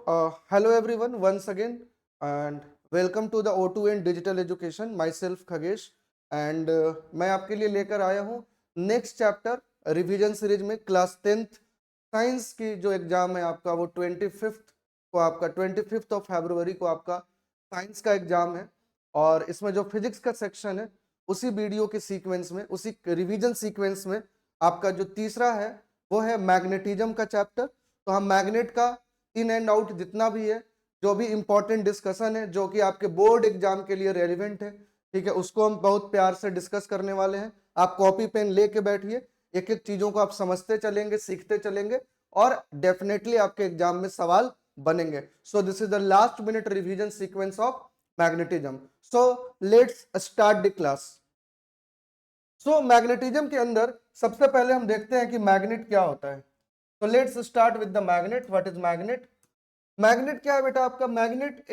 Hello everyone once again and welcome to the O2N Digital Education. Myself Khagesh and मैं आपके लिए लेकर आया हूँ नेक्स्ट चैप्टर रिवीजन सीरीज में क्लास 10th साइंस की जो एग्जाम है आपका वो 25th ऑफ फरवरी को आपका साइंस का एग्जाम है। और इसमें जो फिजिक्स का सेक्शन है उसी वीडियो के सीक्वेंस में, उसी रिवीजन सीक्वेंस में आपका जो तीसरा है वो है मैग्नेटिज्म का चैप्टर। तो हम मैग्नेट का इन एंड आउट जितना भी है, जो भी इंपॉर्टेंट डिस्कशन है जो कि आपके बोर्ड एग्जाम के लिए रेलिवेंट है, ठीक है, उसको हम बहुत प्यार से डिस्कस करने वाले हैं। आप कॉपी पेन लेके बैठिए, एक एक चीजों को आप समझते चलेंगे, सीखते चलेंगे और डेफिनेटली आपके एग्जाम में सवाल बनेंगे। So this is the last minute revision sequence of magnetism. So let's start the class. So magnetism के अंदर सबसे पहले हम देखते हैं कि मैग्नेट क्या होता है। तो let's start with the magnet. What is magnet? Magnet क्या है बेटा आपका? मैग्नेट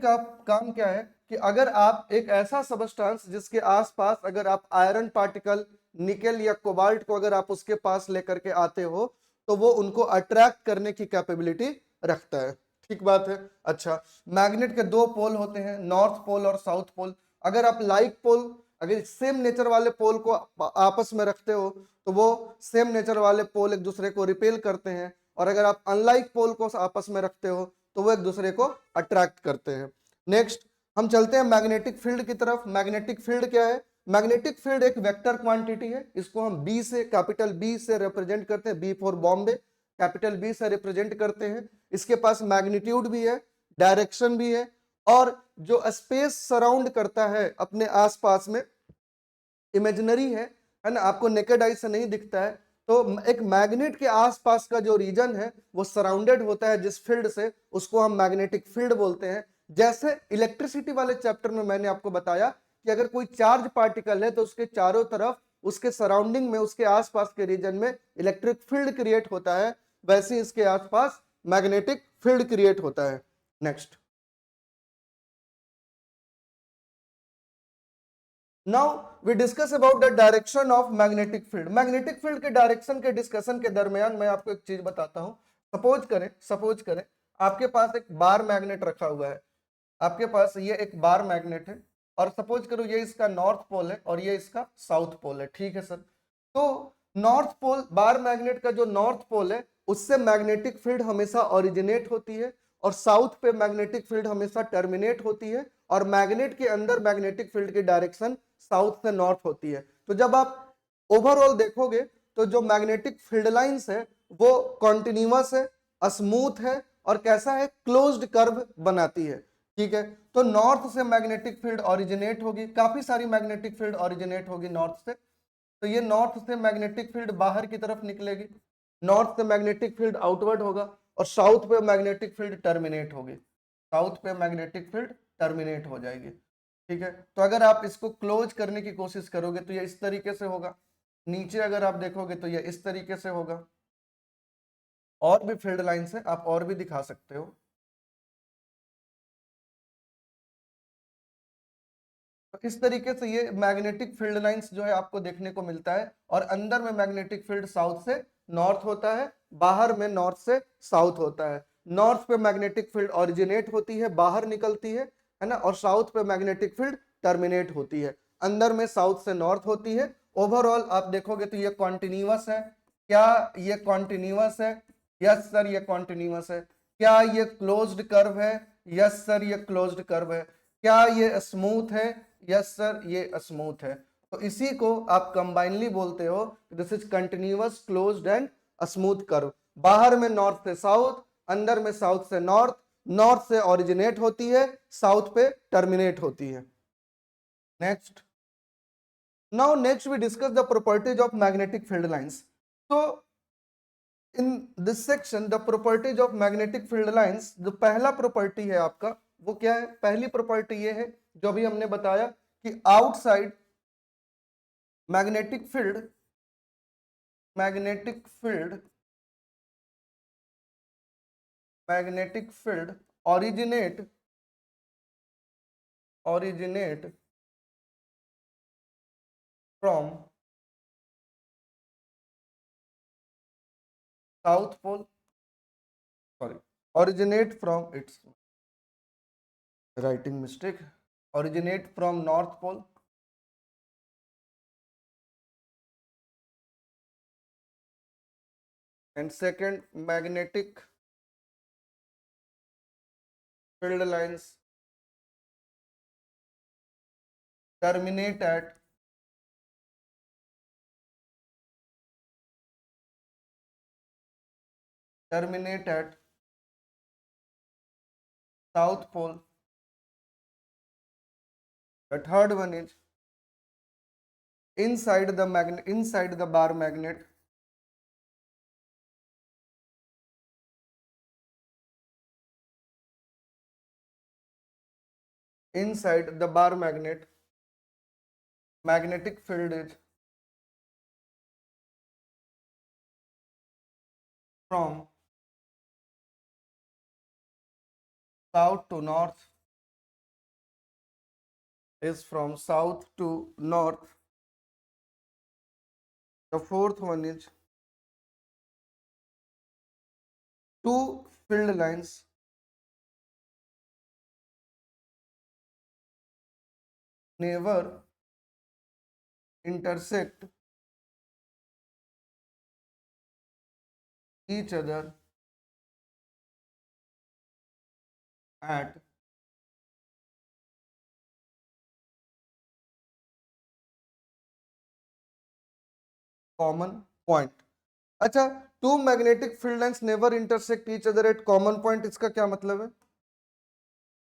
का काम क्या है कि अगर आप एक ऐसा सबस्टेंस जिसके आसपास अगर आप आयरन पार्टिकल, निकेल या कोबाल्ट को अगर आप उसके पास लेकर के आते हो तो वो उनको अट्रैक्ट करने की कैपेबिलिटी रखता है। ठीक बात है। अच्छा, मैग्नेट के दो पोल होते हैं, नॉर्थ पोल और साउथ पोल। अगर आप लाइक पोल, अगर सेम नेचर वाले पोल को आपस में रखते हो तो वो सेम नेचर वाले पोल एक दूसरे को रिपेल करते हैं, और अगर आप अनलाइक पोल को आपस में रखते हो तो वो एक दूसरे को अट्रैक्ट करते हैं। नेक्स्ट हम चलते हैं मैग्नेटिक फील्ड की तरफ। मैग्नेटिक फील्ड क्या है? मैग्नेटिक फील्ड एक वेक्टर क्वांटिटी है। इसको हम बी से, कैपिटल बी से रिप्रेजेंट करते हैं, B for Bombay, capital B से रिप्रेजेंट करते हैं। इसके पास मैग्नीट्यूड भी है, डायरेक्शन भी है, और जो स्पेस सराउंड करता है अपने आसपास में, इमेजिनरी है ना, आपको नेकेड आई से नहीं दिखता है। तो एक मैग्नेट के आसपास का जो रीजन है वो सराउंडेड होता है जिस फील्ड से, उसको हम मैग्नेटिक फील्ड बोलते हैं। जैसे इलेक्ट्रिसिटी वाले चैप्टर में मैंने आपको बताया कि अगर कोई चार्ज पार्टिकल है तो उसके चारों तरफ, उसके सराउंडिंग में, उसके आसपास के रीजन में इलेक्ट्रिक फील्ड क्रिएट होता है, वैसे इसके आसपास मैग्नेटिक फील्ड क्रिएट होता है। Next, now we discuss about the direction of magnetic field. Magnetic field के डायरेक्शन के डिस्कशन के दरमियान मैं आपको एक चीज बताता हूं। सपोज करें आपके पास एक बार मैग्नेट रखा हुआ है। आपके पास ये एक बार मैग्नेट है और सपोज करो ये इसका नॉर्थ पोल है और ये इसका साउथ पोल है। ठीक है सर। तो नॉर्थ पोल, बार मैग्नेट का जो नॉर्थ पोल है उससे मैग्नेटिक फील्ड हमेशा ओरिजिनेट होती है और साउथ पे मैग्नेटिक फील्ड हमेशा टर्मिनेट होती है, और मैग्नेट के अंदर मैग्नेटिक फील्ड की डायरेक्शन साउथ से नॉर्थ होती है। तो जब आप ओवरऑल देखोगे तो जो मैग्नेटिक फील्ड लाइंस है वो कॉन्टिन्यूअस है, स्मूथ है और कैसा है, क्लोज्ड कर्व बनाती है। ठीक है। तो नॉर्थ से मैग्नेटिक फील्ड ओरिजिनेट होगी, काफी सारी मैग्नेटिक फील्ड ओरिजिनेट होगी नॉर्थ से। तो ये नॉर्थ से मैग्नेटिक फील्ड बाहर की तरफ निकलेगी, नॉर्थ से मैग्नेटिक फील्ड आउटवर्ड होगा, और साउथ पे मैग्नेटिक फील्ड टर्मिनेट होगी, साउथ पे मैग्नेटिक फील्ड टर्मिनेट हो जाएगी। ठीक है। तो अगर आप इसको क्लोज करने की कोशिश करोगे तो ये इस तरीके से होगा, नीचे अगर आप देखोगे तो ये इस तरीके से होगा। और भी फील्ड लाइंस है, आप और भी दिखा सकते हो। तो इस तरीके से ये मैग्नेटिक फील्ड लाइंस जो है आपको देखने को मिलता है, और अंदर में मैग्नेटिक फील्ड साउथ से नॉर्थ होता है, बाहर में नॉर्थ से साउथ होता है। नॉर्थ पे मैग्नेटिक फील्ड ओरिजिनेट होती है, बाहर निकलती है ना, और साउथ पे मैग्नेटिक फील्ड टर्मिनेट होती है, अंदर में साउथ से नॉर्थ होती है। ओवरऑल आप देखोगे तो ये कॉन्टिन्यूअस है। क्या ये कॉन्टिन्यूअस है? यस सर, ये कॉन्टिन्यूअस है। क्या ये क्लोज्ड कर्व है? यस सर, ये क्लोज्ड कर्व है। क्या ये स्मूथ है? यस सर, ये स्मूथ है। तो इसी को आप कंबाइनली बोलते हो, this is continuous closed end smooth curve. बाहर में नॉर्थ से साउथ, अंदर में साउथ से नॉर्थ, नॉर्थ से ओरिजिनेट होती है, साउथ पे टर्मिनेट होती है। Next, now next we discuss the properties of magnetic field lines. तो in this section the properties of magnetic field lines, जो पहला प्रॉपर्टी है आपका वो क्या है? पहली प्रॉपर्टी ये है जो अभी हमने बताया कि outside magnetic field, magnetic field magnetic field originate from south pole. Sorry, originate from its writing mistake, originate from north pole, and second, magnetic field lines terminate at south pole. The third one is inside the bar magnet, inside the bar magnet, magnetic field is from south to north, is from south to north. The fourth one is two field lines never intersect each other at common point. अच्छा, two magnetic field lines never intersect each other at common point, इसका क्या मतलब है?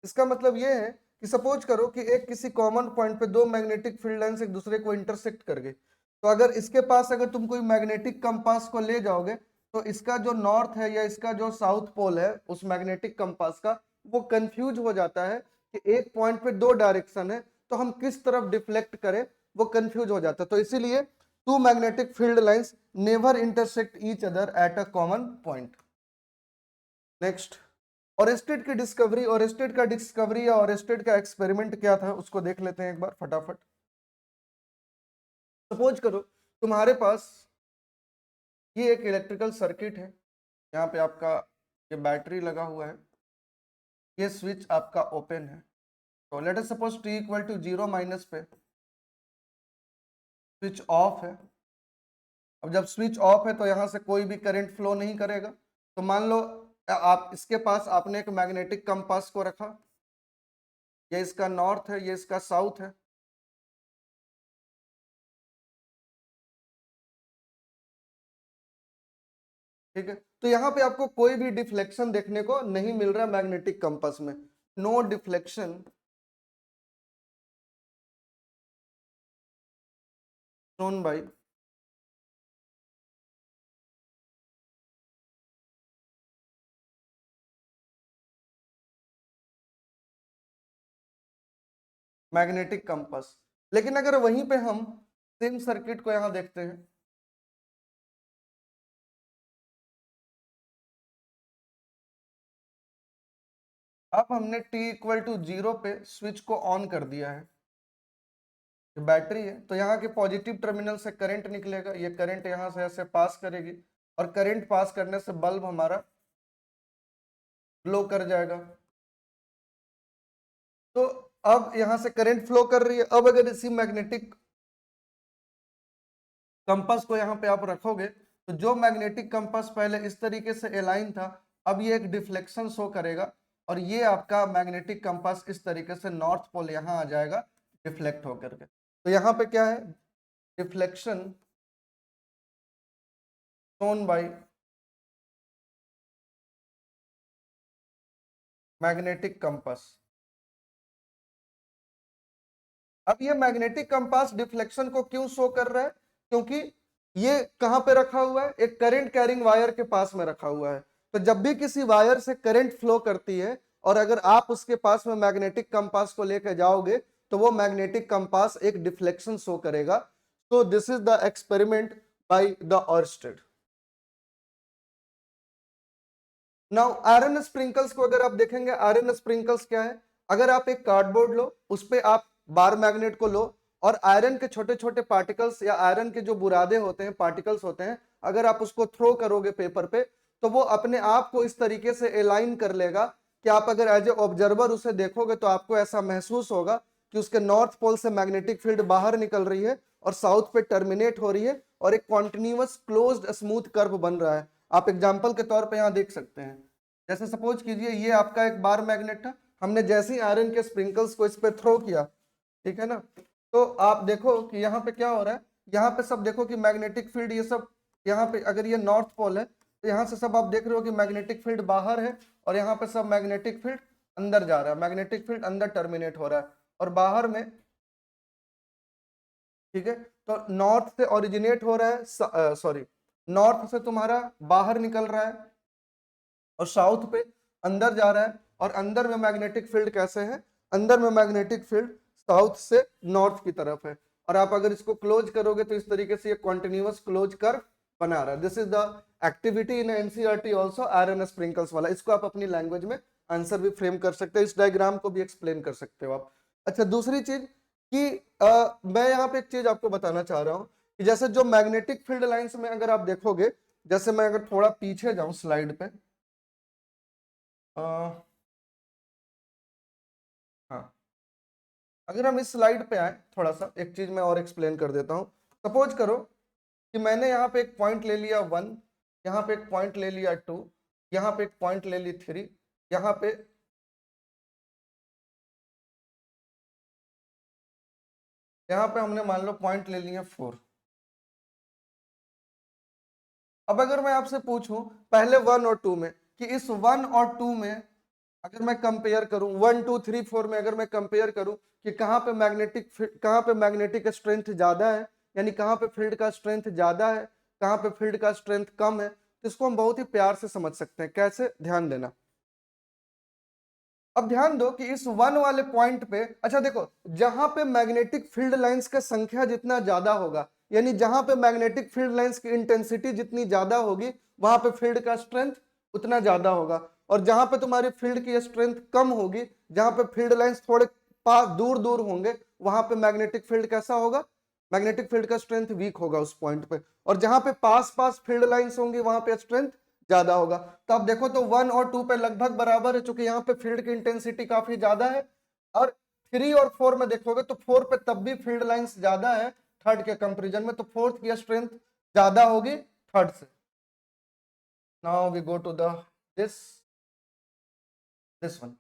इसका मतलब ये है कि सपोज करो कि एक किसी कॉमन पॉइंट पे दो मैग्नेटिक फील्ड लाइंस एक दूसरे को इंटरसेक्ट कर गए, तो अगर इसके पास अगर तुम कोई मैग्नेटिक कंपास को ले जाओगे तो इसका जो नॉर्थ है या इसका जो साउथ पोल है उस मैग्नेटिक कंपास का, वो कंफ्यूज हो जाता है कि एक पॉइंट पे दो डायरेक्शन है तो हम किस तरफ डिफ्लेक्ट करें, वो कंफ्यूज हो जाता है। तो इसीलिए two magnetic field lines never intersect each other at a common point. Next, Oersted की डिस्कवरी, ओरेस्टेड का डिस्कवरी या ओरेस्टेड का एक्सपेरिमेंट क्या था उसको देख लेते हैं एक बार फटाफट। सपोज करो तुम्हारे पास ये एक इलेक्ट्रिकल सर्किट है, यहाँ पे आपका ये बैटरी लगा हुआ है, ये स्विच आपका ओपन है, तो let us suppose t equal to 0 minus पे स्विच ऑफ है। अब जब स्विच ऑफ है तो यहाँ से कोई भी करंट फ्लो नहीं करेगा, तो मान लो आप इसके पास आपने एक मैग्नेटिक कंपास को रखा, ये इसका नॉर्थ है ये इसका साउथ है, ठीक है। तो यहाँ पे आपको कोई भी डिफ्लेक्शन देखने को नहीं मिल रहा मैग्नेटिक कंपास में, no deflection shown by magnetic compass. लेकिन अगर वहीं पे हम सेम सर्किट को यहां देखते हैं, अब हमने t इक्वल टू 0 पे स्विच को ऑन कर दिया है, बैटरी है तो यहाँ के पॉजिटिव टर्मिनल से करंट निकलेगा, ये करंट यहाँ से ऐसे पास करेगी और करंट पास करने से बल्ब हमारा ग्लो कर जाएगा। तो अब यहाँ से करंट फ्लो कर रही है, अब अगर इसी मैग्नेटिक कंपास को यहाँ पे आप रखोगे तो जो मैग्नेटिक कंपास पहले इस तरीके से अलाइन था, अब ये एक डिफ्लेक्शन शो करेगा और ये आपका मैग्नेटिक कंपास इस तरीके से नॉर्थ पोल यहाँ आ जाएगा डिफ्लेक्ट होकर के। तो यहाँ पे क्या है, deflection shown by magnetic compass. अब ये मैग्नेटिक कंपास डिफ्लेक्शन को क्यों शो कर रहा है, क्योंकि ये कहां पे रखा हुआ है, एक करंट कैरिंग वायर के पास में रखा हुआ है। तो जब भी किसी वायर से करंट फ्लो करती है और अगर आप उसके पास में मैग्नेटिक कंपास को लेकर जाओगे तो वो मैग्नेटिक कंपास एक डिफ्लेक्शन शो करेगा। तो this is the experiment by the Oersted. Now iron sprinkles को अगर आप देखेंगे, आयरन स्प्रिंकल्स क्या है, अगर आप एक कार्डबोर्ड लो उस पे आप बार मैग्नेट को लो और आयरन के छोटे छोटे पार्टिकल्स या आयरन के जो बुरादे होते हैं पार्टिकल्स होते हैं, अगर आप उसको थ्रो करोगे पेपर पे तो वो अपने आप को इस तरीके से अलाइन कर लेगा कि आप अगर एज ए ऑब्जर्वर उसे देखोगे तो आपको ऐसा महसूस होगा कि उसके नॉर्थ पोल से मैग्नेटिक फील्ड बाहर निकल रही है और साउथ पे टर्मिनेट हो रही है और एक कॉन्टिन्यूअस क्लोज्ड स्मूथ कर्व बन रहा है। आप एग्जाम्पल के तौर पे यहाँ देख सकते हैं। जैसे सपोज कीजिए ये आपका एक बार मैग्नेट था, हमने जैसे ही आयरन के स्प्रिंकल्स को इस पे थ्रो किया, ठीक है ना, तो आप देखो कि यहाँ पे क्या हो रहा है, यहाँ पे सब देखो कि मैग्नेटिक फील्ड ये सब, यहाँ पे अगर ये नॉर्थ पोल है तो यहाँ से सब आप देख रहे हो कि मैग्नेटिक फील्ड बाहर है और यहाँ पे सब मैग्नेटिक फील्ड अंदर जा रहा है, मैग्नेटिक फील्ड अंदर टर्मिनेट हो रहा है और बाहर में, ठीक है, तो नॉर्थ से ओरिजिनेट हो रहा है, सॉरी, नॉर्थ से तुम्हारा बाहर निकल रहा है और साउथ पे अंदर जा रहा है। और अंदर में मैग्नेटिक फील्ड कैसे है, अंदर में मैग्नेटिक फील्ड साउथ से नॉर्थ की तरफ है और आप अगर इसको क्लोज करोगे तो इस तरीके से ये कॉन्टिन्यूअस क्लोज कर्व बना रहा है। This is the activity in NCERT also, iron sprinkles वाला। इसको आप अपनी लैंग्वेज में आंसर भी फ्रेम कर सकते हो, इस डायग्राम को भी एक्सप्लेन कर सकते हो आप। अच्छा, दूसरी चीज कि मैं यहाँ पे एक चीज आपको बताना चाह रहा हूँ कि जैसे जो मैग्नेटिक फील्ड लाइंस में अगर आप देखोगे, जैसे मैं अगर थोड़ा पीछे जाऊं स्लाइड पे, हाँ, अगर हम इस स्लाइड पे आए, थोड़ा सा एक चीज मैं और एक्सप्लेन कर देता हूं। सपोज करो कि मैंने यहाँ पे एक पॉइंट ले लिया 1, यहाँ पे एक पॉइंट ले लिया 2, यहाँ पे एक पॉइंट ले ली 3, यहाँ पे, यहाँ पे हमने मान लो पॉइंट ले लिए 4। अब अगर मैं आपसे पूछूं पहले 1 और 2 में कि इस 1 और 2 में अगर मैं कंपेयर करूं, 1 2 3 4 में अगर मैं कंपेयर करूं कि कहां पे मैग्नेटिक स्ट्रेंथ ज्यादा है, यानी कहां पे फील्ड का स्ट्रेंथ ज्यादा है, कहां पे फील्ड का स्ट्रेंथ कम है, तो इसको हम बहुत ही प्यार से समझ सकते हैं। कैसे, ध्यान देना। अब ध्यान दो कि इस 1 वाले पॉइंट पे, अच्छा देखो, जहां पे मैग्नेटिक फील्ड लाइंस का संख्या जितना ज्यादा होगा, यानी जहां पे मैग्नेटिक फील्ड लाइंस की इंटेंसिटी जितनी ज्यादा होगी, वहां पे फील्ड का स्ट्रेंथ उतना ज्यादा होगा। और जहां पे तुम्हारी फील्ड की स्ट्रेंथ कम होगी, जहां पे फील्ड लाइंस थोड़े पास दूर दूर होंगे, वहां पे मैग्नेटिक फील्ड कैसा होगा, मैग्नेटिक फील्ड का स्ट्रेंथ वीक होगा उस पॉइंट पे। और जहां पे पास पास फील्ड लाइंस होंगी, वहां पे स्ट्रेंथ ज्यादा होगा। तो अब देखो तो 1 और 2 पे लगभग बराबर है, चूंकि यहाँ पे फील्ड की इंटेंसिटी काफी ज्यादा है। और 3 और 4 में देखोगे तो 4 पे तब भी फील्ड लाइंस ज्यादा है थर्ड के कंपैरिजन में, तो फोर्थ की स्ट्रेंथ ज्यादा होगी थर्ड से। Now we go to the this one.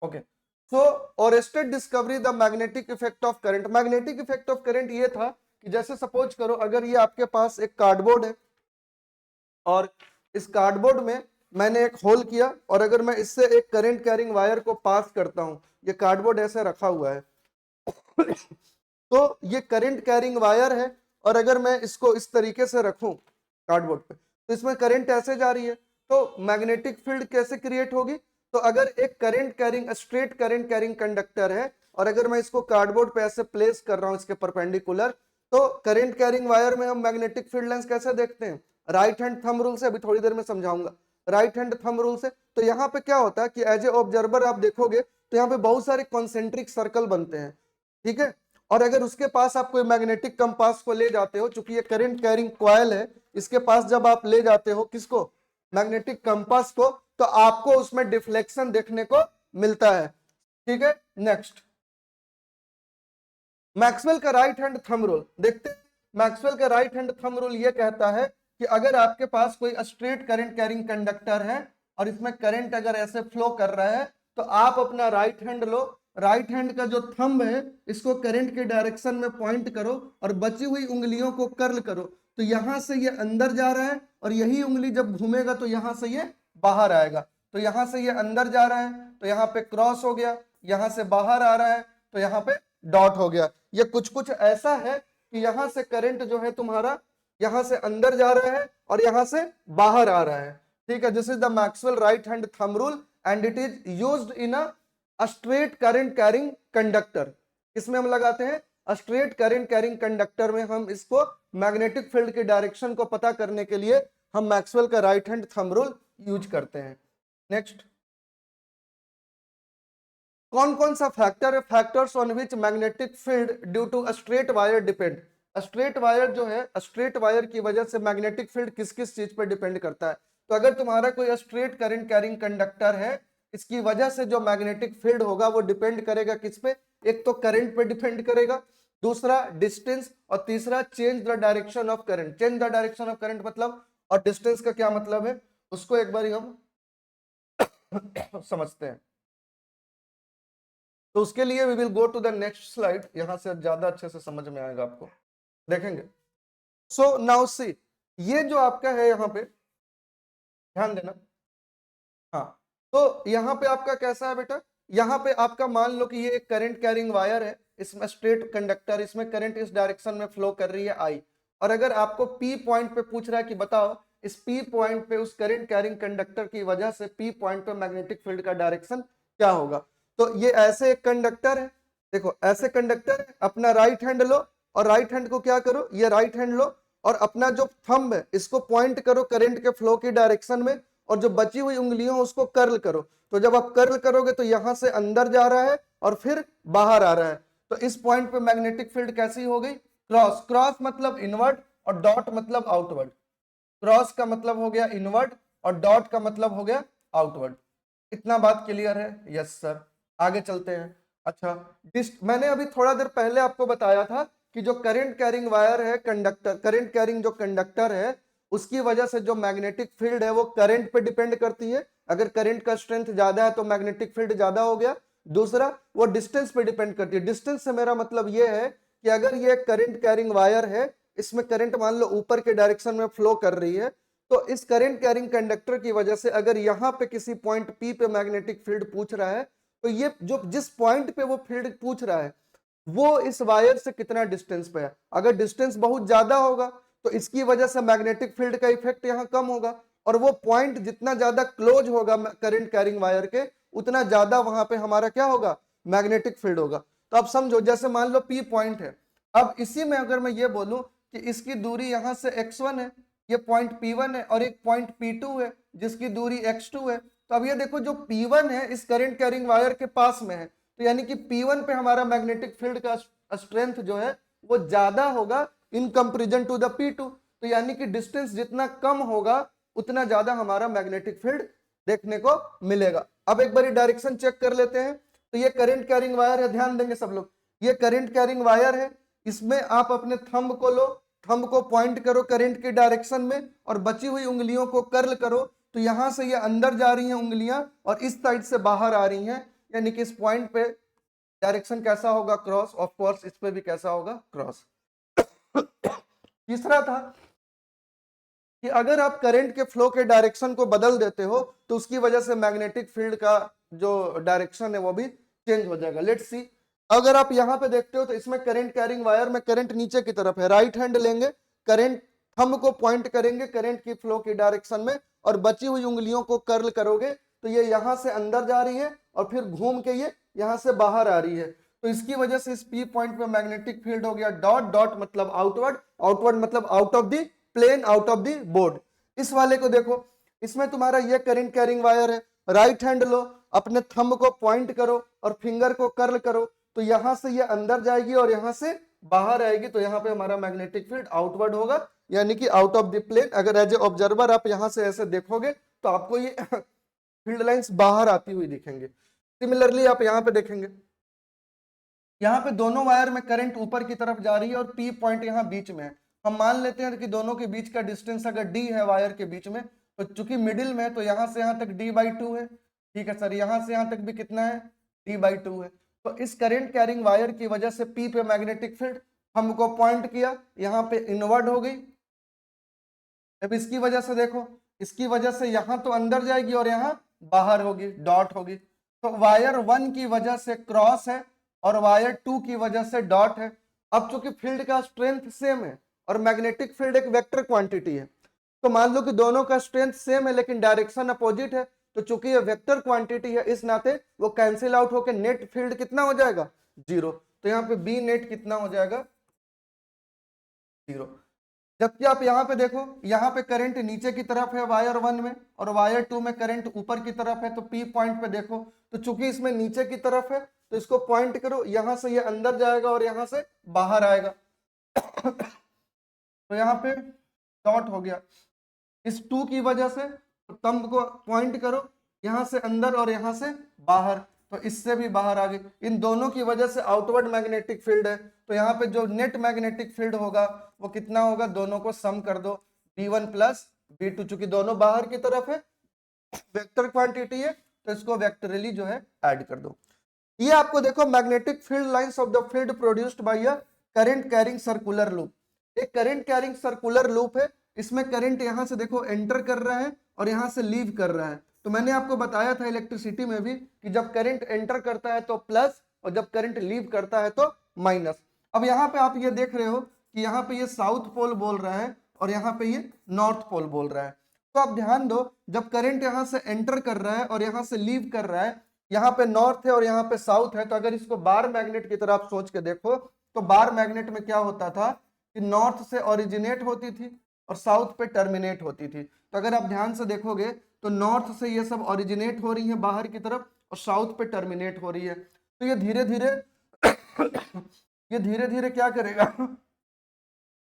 Okay, so Oersted discovery the magnetic effect of current. Magnetic effect of current ये था कि जैसे सपोज करो अगर ये आपके पास एक कार्डबोर्ड है और इस कार्डबोर्ड में मैंने एक होल किया और अगर मैं इससे एक करंट कैरिंग वायर को पास करता हूं, ये कार्डबोर्ड ऐसे रखा हुआ है तो ये करंट कैरिंग वायर है और अगर मैं इसको इस तरीके से रखूं कार्डबोर्ड पे, तो इसमें करंट ऐसे जा रही है, तो मैग्नेटिक फील्ड कैसे क्रिएट होगी, तो अगर एक current carrying, straight current carrying conductor है और अगर मैं इसको कार्डबोर्ड पे ऐसे प्लेस कर रहा हूं इसके परपेंडिकुलर, तो करंट कैरिंग वायर में हम मैग्नेटिक फील्ड लाइंस कैसे देखते हैं, राइट हैंड थंब रूल से, अभी थोड़ी देर में समझाऊंगा, राइट हैंड थंब रूल से। तो यहाँ पे क्या होता है कि एज ए ऑब्जर्वर आप देखोगे तो यहाँ पे बहुत सारे कॉन्सेंट्रिक सर्कल बनते हैं, ठीक है। और अगर उसके पास आप कोई मैग्नेटिक कंपास को ले जाते हो, चूंकि ये करंट कैरिंग कॉइल है, इसके पास जब आप ले जाते हो किसको, मैग्नेटिक कंपास को, तो आपको उसमें डिफ्लेक्शन देखने को मिलता है, ठीक है। नेक्स्ट, मैक्सवेल का राइट हैंड थंब रूल देखते हैं। मैक्सवेल का राइट हैंड थंब रूल ये कहता है कि अगर आपके पास कोई स्ट्रेट करंट कैरिंग कंडक्टर है और इसमें करंट अगर ऐसे फ्लो कर रहा है, तो आप अपना राइट हैंड लो, राइट हैंड का जो थंब है इसको करंट के डायरेक्शन में पॉइंट करो और बची हुई उंगलियों को कर्ल करो, तो यहां से ये अंदर जा रहा है और यही उंगली जब घूमेगा तो यहां से ये बाहर आएगा। तो यहां से ये अंदर जा रहा है तो यहाँ पे क्रॉस हो गया, यहां से बाहर आ रहा है तो यहाँ पे डॉट हो गया। ये कुछ कुछ ऐसा है कि यहां से करंट जो है तुम्हारा यहां से अंदर जा रहा है और यहां से बाहर आ रहा है, ठीक है। This is the Maxwell right hand thumb rule and it is used in a straight current carrying conductor. इसमें हम लगाते हैं स्ट्रेट करंट कैरिंग कंडक्टर में, हम इसको मैग्नेटिक फील्ड के डायरेक्शन को पता करने के लिए हम मैक्सवेल का right hand thumb rule use करते हैं। नेक्स्ट, कौन कौन सा फैक्टर है, factors on which magnetic field due to a straight wire depend. Straight wire जो है, स्ट्रेट वायर की वजह से मैग्नेटिक फील्ड किस किस चीज पर डिपेंड करता है? तो अगर तुम्हारा कोई स्ट्रेट करंट कैरिंग कंडक्टर है, इसकी वजह से जो मैग्नेटिक फील्ड होगा वो डिपेंड करेगा किस पे? एक तो करंट पे डिपेंड करेगा, दूसरा डिस्टेंस, और तीसरा change the direction of current. Change the direction of current मतलब, और डिस्टेंस का क्या मतलब है उसको एक बार हम समझते हैं। तो उसके लिए we will go to the next slide, यहां से ज्यादा अच्छे से समझ में आएगा आपको, देखेंगे। सो नाउ सी, ये जो आपका है यहाँ पे ध्यान देना। हाँ, तो यहाँ पे आपका कैसा है बेटा, यहाँ पे आपका मान लो कि ये एक करंट कैरिंग वायर है, इसमें स्ट्रेट कंडक्टर, इसमें करंट इस डायरेक्शन में फ्लो कर रही है आई, और अगर आपको पी पॉइंट पे पूछ रहा है कि बताओ इस पी पॉइंट पे उस करंट कैरिंग कंडक्टर की वजह से पी पॉइंट पे मैग्नेटिक फील्ड का डायरेक्शन क्या होगा? तो ये ऐसे एक कंडक्टर है, देखो ऐसे कंडक्टर है, अपना राइट हैंड लो और राइट हैंड को क्या करो, ये राइट हैंड लो और अपना जो थंब है इसको पॉइंट करो करंट के फ्लो की डायरेक्शन में, और जो बची हुई उंगलियों उसको कर्ल करो। तो जब आप कर्ल करोगे तो यहां से अंदर जा रहा है और फिर बाहर आ रहा है, तो इस पॉइंट पे मैग्नेटिक फील्ड कैसी हो गई? क्रॉस। क्रॉस मतलब इनवर्ड और डॉट मतलब आउटवर्ड। क्रॉस का मतलब हो गया इनवर्ड और डॉट का मतलब हो गया आउटवर्ड। इतना बात क्लियर है? Yes sir. आगे चलते हैं। अच्छा, मैंने अभी थोड़ा देर पहले आपको बताया था कि जो करंट कैरिंग वायर है, कंडक्टर, करंट कैरिंग जो कंडक्टर है, उसकी वजह से जो मैग्नेटिक फील्ड है वो करंट पे डिपेंड करती है। अगर करंट का स्ट्रेंथ ज्यादा है तो मैग्नेटिक फील्ड ज्यादा हो गया। दूसरा, वो डिस्टेंस पे डिपेंड करती है। डिस्टेंस से मेरा मतलब ये है कि अगर ये करंट कैरिंग वायर है, इसमें करंट मान लो ऊपर के डायरेक्शन में फ्लो कर रही है, तो इस करंट कैरिंग कंडक्टर की वजह से अगर यहां पे किसी पॉइंट पी पे मैग्नेटिक फील्ड पूछ रहा है, तो ये जो जिस पॉइंट पे वो फील्ड पूछ रहा है वो इस वायर से कितना डिस्टेंस पे है। अगर डिस्टेंस बहुत ज्यादा होगा तो इसकी वजह से मैग्नेटिक फील्ड का इफेक्ट यहाँ कम होगा, और वो पॉइंट जितना ज्यादा क्लोज होगा करंट कैरिंग वायर के, उतना ज्यादा वहां पे हमारा क्या होगा? मैग्नेटिक फील्ड होगा। तो अब समझो, जैसे मान लो पी पॉइंट है, अब इसी में अगर मैं ये बोलूं कि इसकी दूरी यहां से x1 है, ये पॉइंट P1 है, और एक पॉइंट P2 है जिसकी दूरी x2 है, तो अब ये देखो जो P1 है इस करंट कैरिंग वायर के पास में है, तो यानी कि P1 पे हमारा मैग्नेटिक फील्ड का स्ट्रेंथ जो है वो ज्यादा होगा in comparison to the P2। तो यानी कि डिस्टेंस जितना कम होगा उतना ज्यादा हमारा मैग्नेटिक फील्ड देखने को मिलेगा। अब एक बार डायरेक्शन चेक कर लेते हैं। तो ये करंट कैरिंग वायर है, ध्यान देंगे सब लोग, ये करंट कैरिंग वायर है, इसमें आप अपने थंब को लो, थंब को पॉइंट करो करंट की डायरेक्शन में और बची हुई उंगलियों को कर्ल करो, तो यहां से ये अंदर जा रही हैं उंगलियां और इस साइड से बाहर आ रही हैं, यानी कि इस पॉइंट पे डायरेक्शन कैसा होगा? क्रॉस। ऑफ कोर्स इस पे भी कैसा होगा? क्रॉस। तीसरा था कि अगर आप करंट के फ्लो के डायरेक्शन को बदल देते हो तो उसकी वजह से मैग्नेटिक फील्ड का जो डायरेक्शन है वो भी चेंज हो जाएगा। लेट्स सी, अगर आप यहां पे देखते हो तो इसमें करंट कैरिंग वायर में करंट नीचे की तरफ है, राइट हैंड लेंगे, करंट थंब को पॉइंट करेंगे करंट की फ्लो की डायरेक्शन में और बची हुई उंगलियों को कर्ल करोगे तो ये यहां से अंदर जा रही है और फिर घूम के ये यहां से बाहर आ रही है। तो इसकी वजह से इस पी पॉइंट पे मैग्नेटिक फील्ड हो गया डॉट। डॉट मतलब आउटवर्ड, आउटवर्ड मतलब out of the plane, out of the board. इस वाले को देखो, इसमें तुम्हारा ये करंट कैरिंग वायर है, राइट हैंड लो, अपने थंब को पॉइंट करो और फिंगर को कर्ल करो, तो यहां से ये अंदर जाएगी और यहां से बाहर आएगी, तो यहां पे हमारा मैग्नेटिक फील्ड आउटवर्ड होगा, यानी कि आउट ऑफ द प्लेन। अगर एज ए ऑब्जर्वर आप यहां से ऐसे देखोगे तो आपको ये फील्ड लाइंस बाहर आती हुई दिखेंगे। सिमिलरली आप यहां पे देखेंगे, यहाँ पे दोनों वायर में करंट ऊपर की तरफ जा रही है और पी पॉइंट यहाँ बीच में है। हम मान लेते हैं कि दोनों के बीच का डिस्टेंस अगर डी है वायर के बीच में, तो चूंकि मिडिल में है तो यहाँ से यहाँ तक d/2 है। ठीक है सर, यहाँ से यहाँ तक भी कितना है? d/2 है। तो इस करंट कैरिंग वायर की वजह से पी पे मैग्नेटिक फील्ड हमको पॉइंट किया, यहाँ पे इनवर्ड हो गई। अब इसकी वजह से देखो, इसकी वजह से यहाँ तो अंदर जाएगी और यहाँ बाहर होगी, डॉट होगी। तो वायर 1 की वजह से क्रॉस है और वायर 2 की वजह से डॉट है। अब चूंकि फील्ड का स्ट्रेंथ सेम है और मैग्नेटिक फील्ड एक वेक्टर क्वांटिटी है, तो मान लो कि दोनों का स्ट्रेंथ सेम है लेकिन डायरेक्शन अपोजिट है, तो चूंकि ये वेक्टर क्वांटिटी है इस नाते वो कैंसिल आउट होकर नेट फील्ड कितना हो जाएगा? 0। तो यहाँ पे बी नेट कितना हो जाएगा? 0। जबकि आप यहाँ पे देखो, यहाँ पे करंट नीचे की तरफ है वायर 1 में और वायर 2 में करंट ऊपर की तरफ है, तो पी पॉइंट पे देखो, तो चूंकि इसमें नीचे की तरफ है तो इसको पॉइंट करो, यहां से ये अंदर जाएगा और यहां से बाहर आएगा। तो यहाँ पे डॉट हो गया इस 2 की वजह से, तो थंब को पॉइंट करो यहां से अंदर और यहां से बाहर, तो इससे भी बाहर आ गई, इन दोनों की वजह से आउटवर्ड मैग्नेटिक फील्ड है। तो यहाँ पे जो नेट मैग्नेटिक फील्ड होगा वो कितना होगा, दोनों को सम कर दो, B1 प्लस B2, चूंकि दोनों बाहर की तरफ है, वेक्टर क्वांटिटी है, तो इसको वेक्टरली जो है ऐड कर दो। ये आपको देखो magnetic field lines of the field produced by a current carrying circular loop. एक करंट कैरिंग सर्कुलर लूप है, इसमें करंट यहां से देखो एंटर कर रहा है और यहां से लीव कर रहा है। तो मैंने आपको बताया था इलेक्ट्रिसिटी में भी कि जब करंट एंटर करता है तो प्लस और जब करंट लीव करता है तो माइनस। अब यहाँ पे आप ये देख रहे हो कि यहाँ पे ये साउथ पोल बोल रहा है और यहाँ पे ये नॉर्थ पोल बोल रहा है। तो आप ध्यान दो, जब करंट यहाँ से एंटर कर रहा है और यहाँ से लीव कर रहा है, यहाँ पे नॉर्थ है और यहाँ पे साउथ है, तो अगर इसको बार मैग्नेट की तरह आप सोच के देखो तो बार मैग्नेट में क्या होता था कि नॉर्थ से ओरिजिनेट होती थी और साउथ पे टर्मिनेट होती थी। तो अगर आप ध्यान से देखोगे तो नॉर्थ से ये सब ओरिजिनेट हो रही है बाहर की तरफ और साउथ पे टर्मिनेट हो रही है। तो ये धीरे धीरे ये धीरे धीरे क्या करेगा,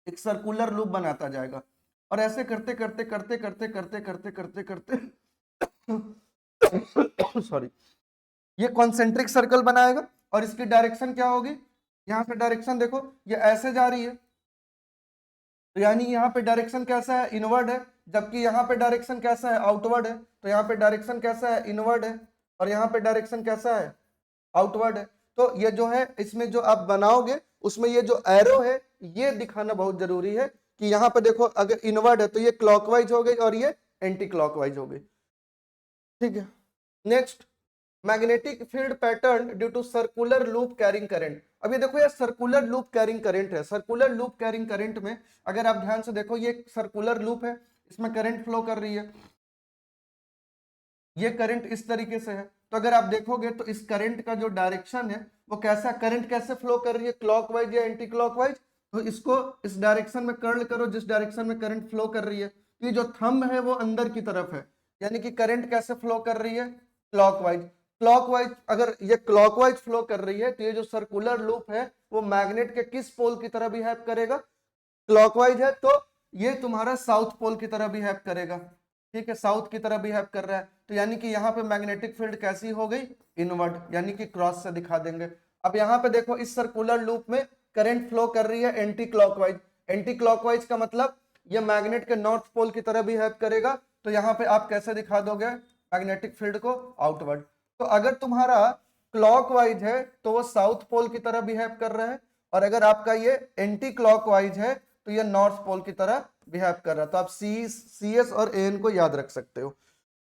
एक सर्कुलर लूप बनाता जाएगा और ऐसे करते करते करते करते करते करते करते करते सॉरी, ये कॉन्सेंट्रिक सर्कल बनाएगा और इसकी डायरेक्शन क्या होगी, यहां से डायरेक्शन देखो ये ऐसे जा रही है, तो यानी यहाँ पे डायरेक्शन कैसा है, इनवर्ड है, जबकि यहाँ पे डायरेक्शन कैसा है, आउटवर्ड है। तो यहाँ पे डायरेक्शन कैसा है, इनवर्ड है, और यहाँ पे डायरेक्शन कैसा है, आउटवर्ड है। तो ये जो है इसमें जो आप बनाओगे उसमें ये जो एरो है ये दिखाना बहुत जरूरी है कि यहाँ पे देखो अगर इनवर्ड है तो ये क्लॉकवाइज हो गई और ये एंटी क्लॉकवाइज हो गई। ठीक है, next magnetic field pattern due to circular loop carrying current. अब ये देखो ये सर्कुलर लूप कैरिंग करंट है। सर्कुलर लूप कैरिंग करंट में अगर आप ध्यान से देखो ये सर्कुलर लूप है, इसमें करंट फ्लो कर रही है, ये करंट इस तरीके से है। तो अगर आप देखोगे तो इस करंट का जो डायरेक्शन है वो कैसा, करंट कैसे फ्लो कर रही है, क्लॉकवाइज या एंटी क्लॉकवाइज। तो इसको इस डायरेक्शन में कर्ल करो जिस डायरेक्शन में करंट फ्लो कर रही है। तो ये जो थंब है वो अंदर की तरफ है, यानी कि करंट कैसे फ्लो कर रही है, क्लॉकवाइज। क्लॉकवाइज अगर ये क्लॉकवाइज फ्लो कर रही है तो ये जो सर्कुलर लूप है वो मैग्नेट के किस पोल की तरह बिहेव करेगा, क्लॉकवाइज है, तो ये तुम्हारा साउथ पोल की तरह बिहेव करेगा। ठीक है, साउथ की तरह बिहेव कर रहा है, तो यानी कि यहाँ पे मैग्नेटिक फील्ड कैसी हो गई, इनवर्ड, यानी कि क्रॉस से दिखा देंगे। अब यहाँ पे देखो इस सर्कुलर लूप में करंट फ्लो कर रही है एंटी क्लॉकवाइज। एंटी क्लॉकवाइज का मतलब ये मैग्नेट के नॉर्थ पोल की तरह बिहेव करेगा। तो यहाँ पे आप कैसे दिखा दोगे मैग्नेटिक फील्ड को, आउटवर्ड। तो अगर तुम्हारा क्लॉकवाइज है तो वो साउथ पोल की तरह बिहेव कर रहा है, और अगर आपका ये एंटी क्लॉकवाइज है तो ये नॉर्थ पोल की तरह बिहेव कर रहा है। तो आप सी एस और ए एन को याद रख सकते हो।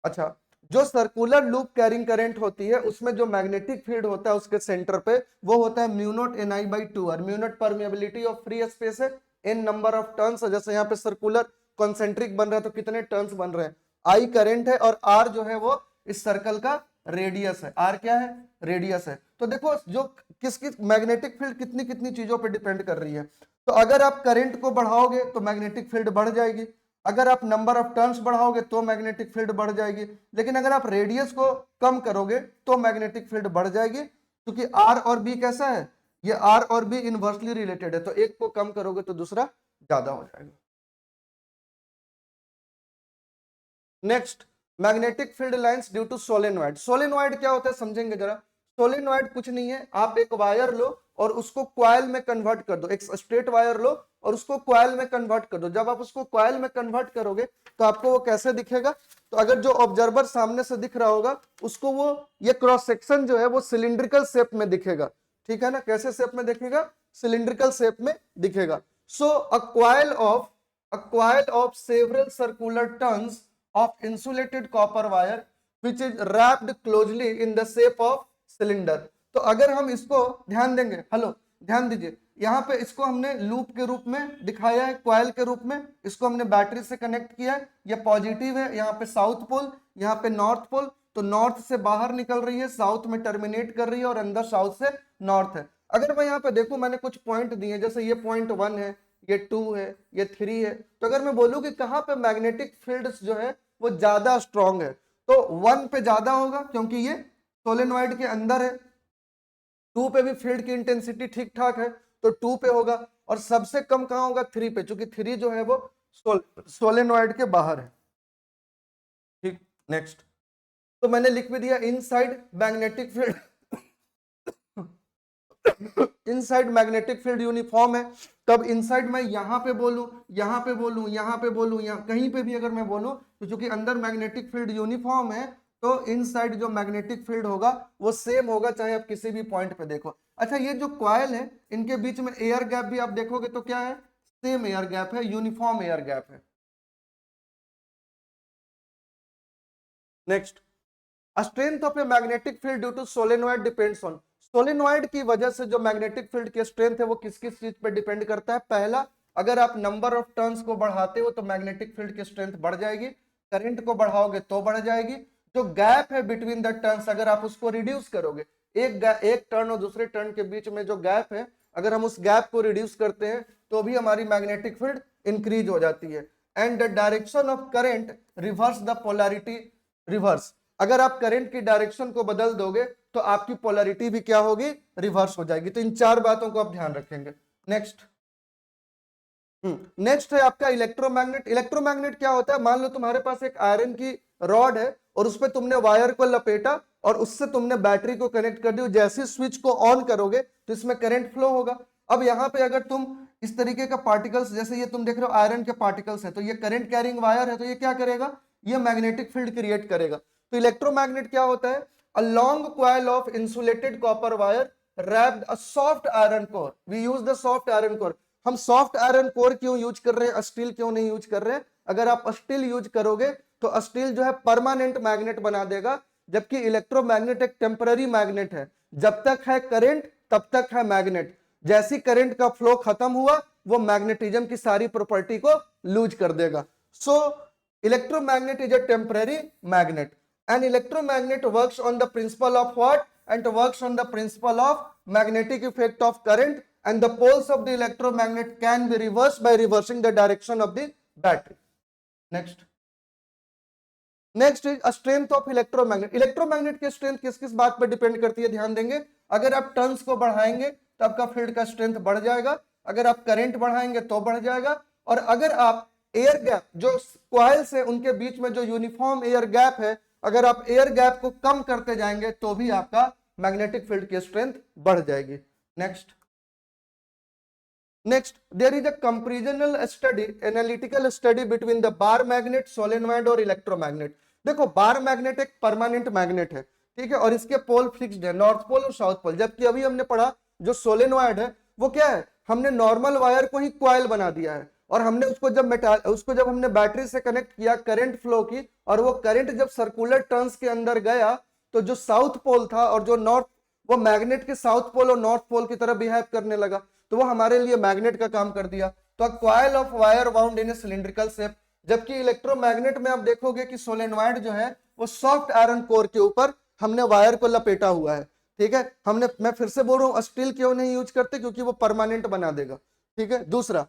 अच्छा, जो सर्कुलर लूप कैरिंग करंट होती है उसमें जो मैग्नेटिक फील्ड होता है उसके सेंटर पे वो होता है mu not an I by 2 और mu naught permeability of free space है, एन नंबर ऑफ टर्न्स। जैसे यहाँ पे सर्कुलर कॉन्सेंट्रिक बन रहा है तो कितने टर्न्स बन रहे हैं, आई करंट है, और आर जो है वो इस सर्कल का रेडियस है। आर क्या है, रेडियस है। तो देखो जो किसकी मैग्नेटिक फील्ड कितनी कितनी चीजों पे डिपेंड कर रही है। तो अगर आप करंट को बढ़ाओगे तो मैग्नेटिक फील्ड बढ़ जाएगी, अगर आप नंबर ऑफ टर्न्स बढ़ाओगे तो मैग्नेटिक फील्ड बढ़ जाएगी, लेकिन अगर आप रेडियस को कम करोगे तो मैग्नेटिक फील्ड बढ़ जाएगी, क्योंकि आर और बी कैसा है, ये आर और बी इनवर्सली रिलेटेड है, तो एक को कम करोगे तो दूसरा ज्यादा हो जाएगा। Next, magnetic field lines due to solenoid. Solenoid क्या होता है समझेंगे जरा। सोलेनॉइड कुछ नहीं है, आप एक वायर लो और उसको कॉइल में कन्वर्ट कर दो, एक स्ट्रेट वायर लो और उसको कॉइल में कन्वर्ट कर दो। जब आप उसको कॉइल में कन्वर्ट करोगे तो आपको वो कैसे दिखेगा, तो अगर जो ऑब्जर्वर सामने से दिख रहा होगा उसको वो ये क्रॉस सेक्शन जो है वो सिलिंड्रिकल शेप में दिखेगा। ठीक है ना, कैसे शेप में दिखेगा, सिलिंड्रिकल शेप में दिखेगा। So a coil of several circular turns of insulated copper wire which is wrapped closely in the shape of cylinder। तो अगर हम इसको ध्यान देंगे, हेलो ध्यान दीजिए, यहाँ पे इसको हमने लूप के रूप में दिखाया है, कॉइल के रूप में, इसको हमने बैटरी से कनेक्ट किया है, ये पॉजिटिव है, यहाँ पे साउथ पोल, यहाँ पे नॉर्थ पोल। तो नॉर्थ से बाहर निकल रही है, साउथ में टर्मिनेट कर रही है और अंदर साउथ से नॉर्थ है। अगर मैं यहाँ पे देखूं, मैंने कुछ पॉइंट दिए, जैसे ये पॉइंट 1 है, ये 2 है, ये 3 है, तो अगर मैं बोलूं कि कहां पे मैग्नेटिक फील्ड्स जो है वो ज्यादा स्ट्रॉन्ग है, तो 1 पे ज्यादा होगा क्योंकि ये सोलेनॉइड के अंदर है, 2 पे भी फील्ड की इंटेंसिटी ठीक ठाक है तो 2 पे होगा, और सबसे कम कहाँ होगा 3 पे, क्योंकि 3 जो है वो सोलेनॉइड के बाहर है। ठीक, नेक्स्ट। तो मैंने लिख भी दिया inside magnetic field inside magnetic field uniform है। तब इनसाइड मैं यहां पे बोलूं, यहां पे बोलूं, यहां पे बोलूं, यहां कहीं पे भी अगर मैं बोलूं, तो चूंकि अंदर मैग्नेटिक फील्ड यूनिफॉर्म है, तो इनसाइड जो मैग्नेटिक फील्ड होगा वो सेम होगा, चाहे आप किसी भी पॉइंट पे देखो। अच्छा, ये जो कॉइल है इनके बीच में एयर गैप भी आप देखोगे तो क्या है, सेम एयर गैप है, यूनिफॉर्म एयर गैप है। Next, strength of a magnetic field due to solenoid depends on, solenoid की वजह से जो मैग्नेटिक फील्ड की स्ट्रेंथ है वो किस किस चीज पे डिपेंड करता है। पहला, अगर आप नंबर ऑफ टर्न्स को बढ़ाते हो तो मैग्नेटिक फील्ड की स्ट्रेंथ बढ़ जाएगी, करंट को बढ़ाओगे तो बढ़ जाएगी। जो गैप है बिटवीन द टर्न्स, अगर आप उसको रिड्यूस करोगे, एक टर्न और दूसरे टर्न के बीच में जो गैप है, अगर हम उस गैप को रिड्यूस करते हैं तो भी हमारी मैग्नेटिक फील्ड इंक्रीज हो जाती है। And the direction of current reverse the polarity, reverse, अगर आप करंट की डायरेक्शन को बदल दोगे तो आपकी पोलैरिटी भी क्या होगी, रिवर्स हो जाएगी। तो इन 4 बातों को आप ध्यान रखेंगे। नेक्स्ट, नेक्स्ट है आपका इलेक्ट्रोमैग्नेट। इलेक्ट्रोमैग्नेट क्या होता है, मान लो तुम्हारे पास एक आयरन की रॉड है और उस पर तुमने वायर को लपेटा और उससे तुमने बैटरी को कनेक्ट कर दी, जैसे स्विच को ऑन करोगे तो इसमें करंट फ्लो होगा। अब यहाँ पे अगर तुम इस तरीके का पार्टिकल्स, जैसे ये तुम देख रहे हो आयरन के पार्टिकल्स है, तो ये करंट कैरिंग वायर है, तो ये क्या करेगा, ये मैग्नेटिक फील्ड क्रिएट करेगा। तो इलेक्ट्रोमैग्नेट क्या होता है, a long coil of insulated copper wire wrapped a soft iron core, we use the soft iron core। हम सॉफ्ट आयरन कोर क्यों यूज कर रहे हैं, स्टील क्यों नहीं यूज कर रहे हैं? अगर आप स्टील यूज करोगे तो स्टील जो है परमानेंट मैग्नेट बना देगा, जबकि इलेक्ट्रोमैग्नेट एक टेम्पररी मैग्नेट है। जब तक है करंट तब तक है मैग्नेट, जैसी करंट का फ्लो खत्म हुआ वो मैग्नेटिज्म की सारी प्रॉपर्टी को लूज कर देगा। So electromagnet is a temporary magnet, and electromagnet works on the principle of what, and works on the principle of magnetic effect of current, and the poles of the electromagnet can be reversed by reversing the direction of the battery। next is a strength of electromagnet। Electromagnet की strength किस किस बात पर depend करती है, ध्यान देंगे। अगर आप टर्न्स को बढ़ाएंगे तो आपका फील्ड का स्ट्रेंथ बढ़ जाएगा, अगर आप करंट बढ़ाएंगे तो बढ़ जाएगा, और अगर आप एयर गैप, जो कॉइल्स है उनके बीच में जो यूनिफॉर्म एयर गैप है, अगर आप एयर गैप को कम करते जाएंगे तो भी आपका मैग्नेटिक फील्ड की स्ट्रेंथ बढ़ जाएगी। Next there is a comparisonal study, analytical study between the bar magnet, solenoid और इलेक्ट्रोमैग्नेट। देखो, बार मैग्नेट एक परमानेंट मैग्नेट है, ठीक है, और इसके पोल फिक्स्ड है, नॉर्थ पोल और साउथ पोल। जबकि अभी हमने पढ़ा जो सोलेनॉइड है वो क्या है, हमने नॉर्मल वायर को ही कॉइल बना दिया है, और हमने उसको जब हमने बैटरी से कनेक्ट किया, करंट फ्लो की, और वो करंट जब सर्कुलर टर्न्स के अंदर गया तो जो साउथ पोल था और जो नॉर्थ, वो मैग्नेट के साउथ पोल और नॉर्थ पोल की तरह बिहेव करने लगा, तो वो हमारे लिए मैग्नेट का काम कर दिया। तो coil of wire wound in A cylindrical shape. जबकि इलेक्ट्रोमैग्नेट में आप देखोगे कि सोलेनॉइड जो है वो सॉफ्ट आयरन कोर के ऊपर हमने वायर को लपेटा हुआ है, ठीक है। मैं फिर से बोल रहा हूं, स्टील क्यों नहीं यूज करते, क्योंकि वो परमानेंट बना देगा, ठीक है। दूसरा,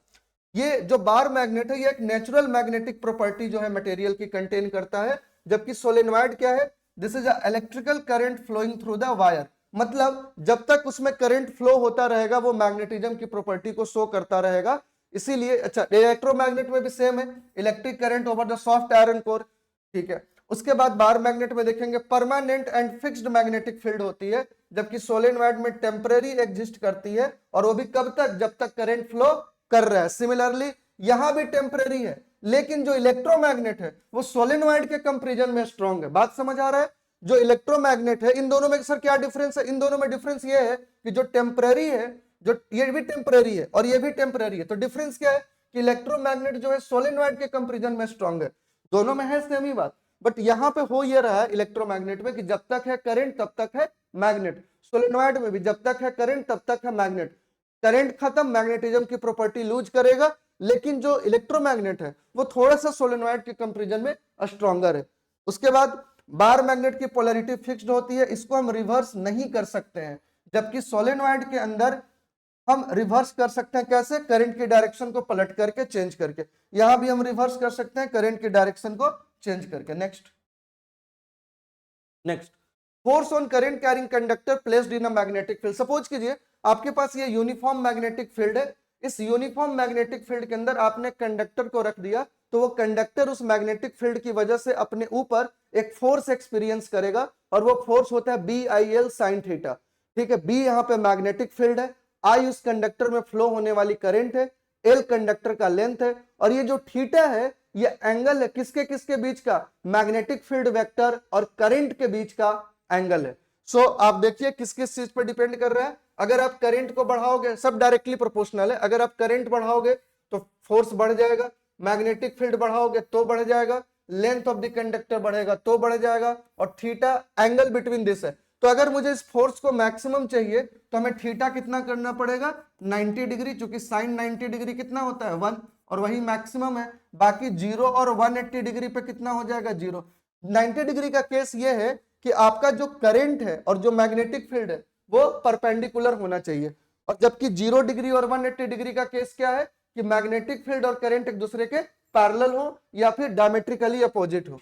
ये जो बार मैग्नेट है ये एक नेचुरल मैग्नेटिक प्रॉपर्टी जो है मटेरियल की कंटेन करता है, जबकि सोलेनॉइड क्या है, this is a electrical current flowing through the wire. मतलब जब तक उसमें करंट फ्लो होता रहेगा वो मैग्नेटिज्म की प्रॉपर्टी को शो करता रहेगा, इसीलिए। अच्छा, इलेक्ट्रोमैग्नेट में भी सेम है, electric current over the soft iron core, ठीक है। उसके बाद बार मैग्नेट में देखेंगे permanent and fixed magnetic field होती है, जबकि सोलेनॉइड में टेम्पररी एग्जिस्ट करती है, और वो भी कब तक, जब तक करंट फ्लो कर रहा है। सिमिलरली यहां भी टेम्पररी है, लेकिन जो इलेक्ट्रोमैग्नेट है वो सोलेनॉइड के कंपैरिजन में स्ट्रांग है। बात समझ आ रहा है? जो इलेक्ट्रोमैग्नेट है, इन दोनों में सर क्या डिफरेंस है? इन दोनों में डिफरेंस ये है कि जो टेम्पररी है, जो ये भी टेम्पररी है और ये भी टेम्पररी है, तो डिफरेंस क्या है कि इलेक्ट्रोमैग्नेट जो है सोलेनॉइड के कंपैरिजन में स्ट्रांग है। दोनों में है सेम ही बात, बट यहां पे हो ये रहा है इलेक्ट्रोमैग्नेट में कि जब तक है करंट तब तक है मैग्नेट, सोलेनॉइड में भी जब तक है करंट तब तक है मैग्नेट। करंट खत्म, मैग्नेटिज्म की प्रॉपर्टी लूज करेगा, लेकिन जो इलेक्ट्रोमैग्नेट है वो थोड़ा सा सोलेनॉइड के कंपैरिजन में स्ट्रॉन्गर है। उसके बाद बार मैग्नेट की पोलैरिटी फिक्स्ड होती है, इसको हम रिवर्स नहीं कर सकते हैं, जबकि सोलेनॉइड के अंदर हम रिवर्स कर सकते हैं। कैसे? करंट की डायरेक्शन को पलट करके, चेंज करके। यहां भी हम रिवर्स कर सकते हैं करंट की डायरेक्शन को चेंज करके। Next force on current carrying conductor placed in a magnetic field. Suppose कीजिए आपके पास ये यूनिफॉर्म मैग्नेटिक फील्ड है, इस यूनिफॉर्म मैग्नेटिक फील्ड के अंदर आपने कंडक्टर को रख दिया, तो वो कंडक्टर उस मैग्नेटिक फील्ड की वजह से अपने ऊपर एक फोर्स एक्सपीरियंस करेगा, और वो फोर्स होता है BIL sin थीटा। ठीक है, बी यहाँ पे मैग्नेटिक फील्ड है, आई उस कंडक्टर में फ्लो होने वाली करंट है, एल कंडक्टर का लेंथ है, और ये जो थीटा है ये एंगल है किसके किसके बीच का, मैग्नेटिक फील्ड वेक्टर और करंट के बीच का एंगल है। सो आप देखिए किस किस चीज पर डिपेंड कर रहा है। अगर आप करंट को बढ़ाओगे, सब डायरेक्टली प्रोपोर्शनल है, अगर आप करंट बढ़ाओगे तो फोर्स बढ़ जाएगा, मैग्नेटिक फील्ड बढ़ाओगे तो बढ़ जाएगा, लेंथ ऑफ द कंडक्टर बढ़ेगा तो बढ़ जाएगा, और थीटा एंगल बिटवीन दिस है। तो अगर मुझे इस फोर्स को मैक्सिमम चाहिए तो हमें थीटा कितना करना पड़ेगा, 90 डिग्री, क्योंकि साइन 90 डिग्री कितना होता है 1, और वही मैक्सिमम है। बाकी 0 और 180 डिग्री पे कितना हो जाएगा 0। 90 डिग्री का केस ये है कि आपका जो करंट है और जो मैग्नेटिक फील्ड है वो परपेंडिकुलर होना चाहिए, और जबकि 0 डिग्री और 180 डिग्री का केस क्या है कि मैग्नेटिक फील्ड और करंट एक दूसरे के पैरेलल हो या फिर डायमेट्रिकली अपोजिट हो।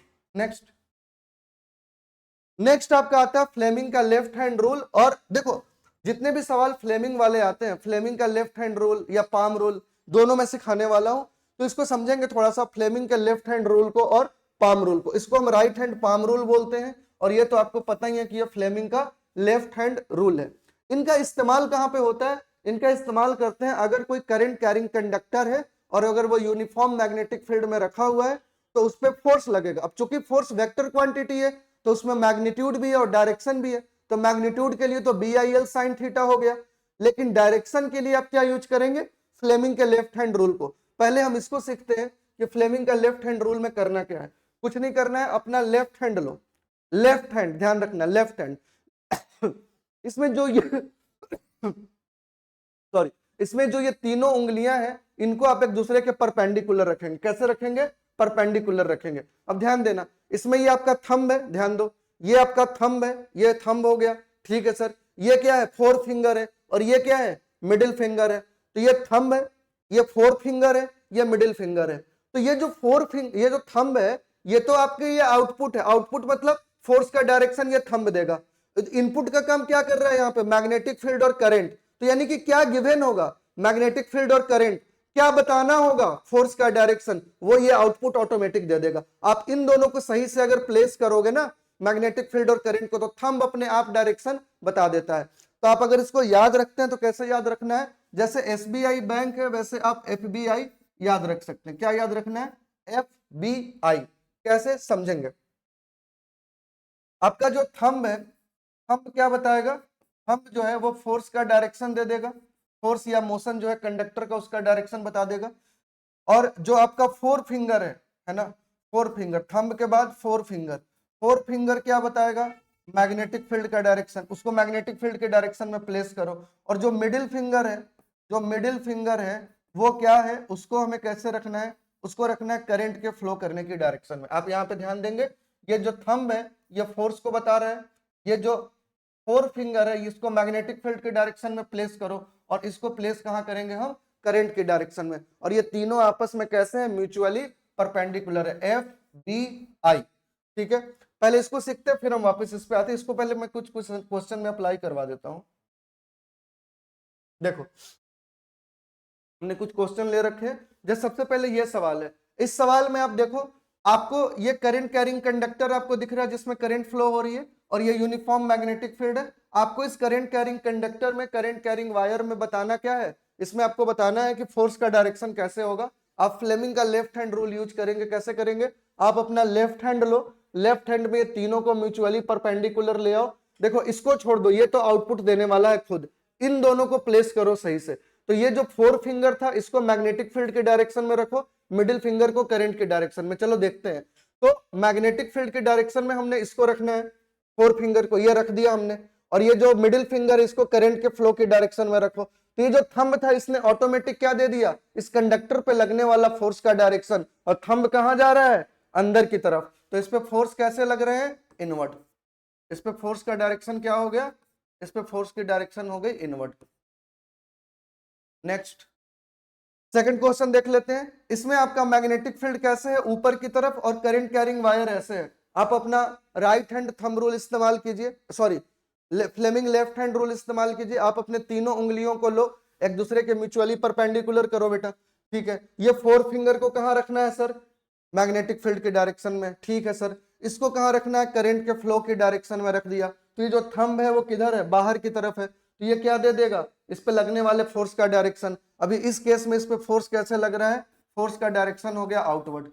नेक्स्ट आपका आता है फ्लेमिंग का लेफ्ट हैंड रूल। और देखो जितने भी सवाल फ्लेमिंग वाले आते हैं, फ्लेमिंग का लेफ्ट हैंड रूल या पाम रूल, दोनों में सिखाने वाला हूं, तो इसको समझेंगे थोड़ा सा, फ्लेमिंग के लेफ्ट हैंड रूल को और पाम रूल को। इसको हम राइट हैंड पाम रूल बोलते हैं, और ये तो आपको पता ही है कि ये फ्लेमिंग का लेफ्ट हैंड रूल है। इनका इस्तेमाल कहां पे होता है, इनका इस्तेमाल करते हैं अगर कोई करंट कैरिंग कंडक्टर है और अगर वो यूनिफॉर्म मैग्नेटिक फील्ड में रखा हुआ है तो उस पर फोर्स लगेगा। अब चूंकि फोर्स वेक्टर क्वांटिटी है तो उसमें मैग्नीट्यूड भी है और डायरेक्शन भी है, तो मैग्नीट्यूड के लिए तो BIL sin थीटा हो गया, लेकिन डायरेक्शन के लिए आप क्या यूज करेंगे, फ्लेमिंग के लेफ्ट हैंड रूल को। पहले हम इसको सीखते हैं कि फ्लेमिंग का लेफ्ट हैंड रूल में करना क्या है। कुछ नहीं करना है, अपना लेफ्ट हैंड लो, लेफ्ट हैंड ध्यान रखना, लेफ्ट हैंड इसमें जो ये सॉरी, इसमें जो ये तीनों उंगलियां हैं इनको आप एक दूसरे के परपेंडिकुलर रखेंगे। कैसे रखेंगे, परपेंडिकुलर रखेंगे। अब ध्यान देना, इसमें ये आपका थंब है, ध्यान दो, ये आपका थंब है, ये थंब हो गया, ठीक है सर। ये क्या है, फोर्थ फिंगर है, और ये क्या है, मिडिल फिंगर है। तो ये थंब है, ये फोर्थ फिंगर है, ये मिडिल फिंगर है। तो ये जो थंब है ये तो आपके ये आउटपुट है, आउटपुट मतलब फोर्स का डायरेक्शन ये थंब देगा। इनपुट का काम क्या कर रहा है यहाँ पे, मैग्नेटिक फील्ड और करंट। तो यानी कि क्या गिवन होगा, मैग्नेटिक फील्ड और करंट, क्या बताना होगा, फोर्स का डायरेक्शन, वो ये आउटपुट ऑटोमेटिक दे देगा। आप इन दोनों को सही से अगर प्लेस करोगे ना, मैग्नेटिक फील्ड और करंट को, तो थंब अपने आप डायरेक्शन बता देता है। तो आप अगर इसको याद रखते हैं तो कैसे याद रखना है, जैसे SBI बैंक है वैसे आप FBI याद रख सकते हैं। क्या याद रखना है, FBI। कैसे समझेंगे, आपका जो थंब है, थंब क्या बताएगा, थंब जो है वो फोर्स का डायरेक्शन दे देगा, फोर्स या मोशन जो है कंडक्टर का उसका डायरेक्शन बता देगा। और जो आपका फोर फिंगर है ना, फोर फिंगर, थंब के बाद फोर फिंगर क्या बताएगा, मैग्नेटिक फील्ड का डायरेक्शन, उसको मैग्नेटिक फील्ड के डायरेक्शन में प्लेस करो। और जो मिडिल फिंगर है वो क्या है, उसको हमें कैसे रखना है, उसको रखना है करंट के फ्लो करने की डायरेक्शन में। आप यहाँ पे ध्यान देंगे, ये जो थंब है ये फोर्स को बता रहा है, ये जो फोर फिंगर है इसको मैग्नेटिक फील्ड के डायरेक्शन में प्लेस करो, और इसको प्लेस कहां करेंगे हम, करंट की डायरेक्शन में। और ये तीनों आपस में कैसे हैं, म्यूचुअली परपेंडिकुलर है, FBI। ठीक है, पहले इसको सीखते हैं फिर हम वापस इस पे आते हैं। इसको पहले मैं कुछ क्वेश्चन में अप्लाई करवा देता हूं। देखो हमने कुछ क्वेश्चन ले रखे हैं, जैसे सबसे पहले ये सवाल है। इस सवाल में आप देखो, आपको ये करंट कैरिंग कंडक्टर आपको दिख रहा है जिसमें करंट फ्लो हो रही है, और ये यूनिफॉर्म मैग्नेटिक फील्ड है। आपको इस करंट कैरिंग कंडक्टर में, करंट कैरिंग वायर में बताना क्या है, इसमें आपको बताना है कि फोर्स का डायरेक्शन कैसे होगा। आप फ्लेमिंग का लेफ्ट हैंड रूल यूज करेंगे। कैसे करेंगे, आप अपना लेफ्ट हैंड लो, लेफ्ट हैंड में ये तीनों को म्यूचुअली परपेंडिकुलर ले आओ। देखो इसको छोड़ दो, ये तो आउटपुट देने वाला है खुद, इन दोनों को प्लेस करो सही से। तो ये जो फोर फिंगर था इसको मैग्नेटिक फील्ड के डायरेक्शन में रखो, मिडिल फिंगर को करंट के डायरेक्शन में। चलो देखते हैं, तो मैग्नेटिक फील्ड के डायरेक्शन में हमने इसको रखना है, फोर फिंगर को ये रख दिया हमने, और ये जो मिडिल फिंगर इसको करंट के फ्लो के डायरेक्शन में रखो। तो ये जो थंब था इसने ऑटोमेटिक क्या दे दिया, इस कंडक्टर पे लगने वाला फोर्स का डायरेक्शन, और थंब कहां जा रहा है, अंदर की तरफ। तो इस पे फोर्स कैसे लग रहे हैं, इनवर्ट। इस पे फोर्स का डायरेक्शन क्या हो गया, इस पे फोर्स की डायरेक्शन हो गई इनवर्ट। नेक्स्ट सेकंड क्वेश्चन देख लेते हैं। इसमें आपका मैग्नेटिक फील्ड कैसे है, ऊपर की तरफ, और करंट कैरिंग वायर ऐसे है। आप अपना राइट हैंड थंब रूल इस्तेमाल कीजिए, sorry Fleming left hand rule इस्तेमाल कीजिए। आप अपने तीनों उंगलियों को लो, एक दूसरे के म्यूचुअली परपेंडिकुलर करो बेटा, ठीक है। ये फोर फिंगर को कहाँ रखना है सर, मैग्नेटिक फील्ड के डायरेक्शन में, ठीक है सर। इसको कहाँ रखना है, करंट के फ्लो की डायरेक्शन में रख दिया। तो ये जो थंब है वो किधर है, बाहर की तरफ है, तो ये क्या दे देगा, इस पे लगने वाले फोर्स का डायरेक्शन। अभी इस केस में इस पे फोर्स कैसे लग रहा है, फोर्स का डायरेक्शन हो गया आउटवर्ड।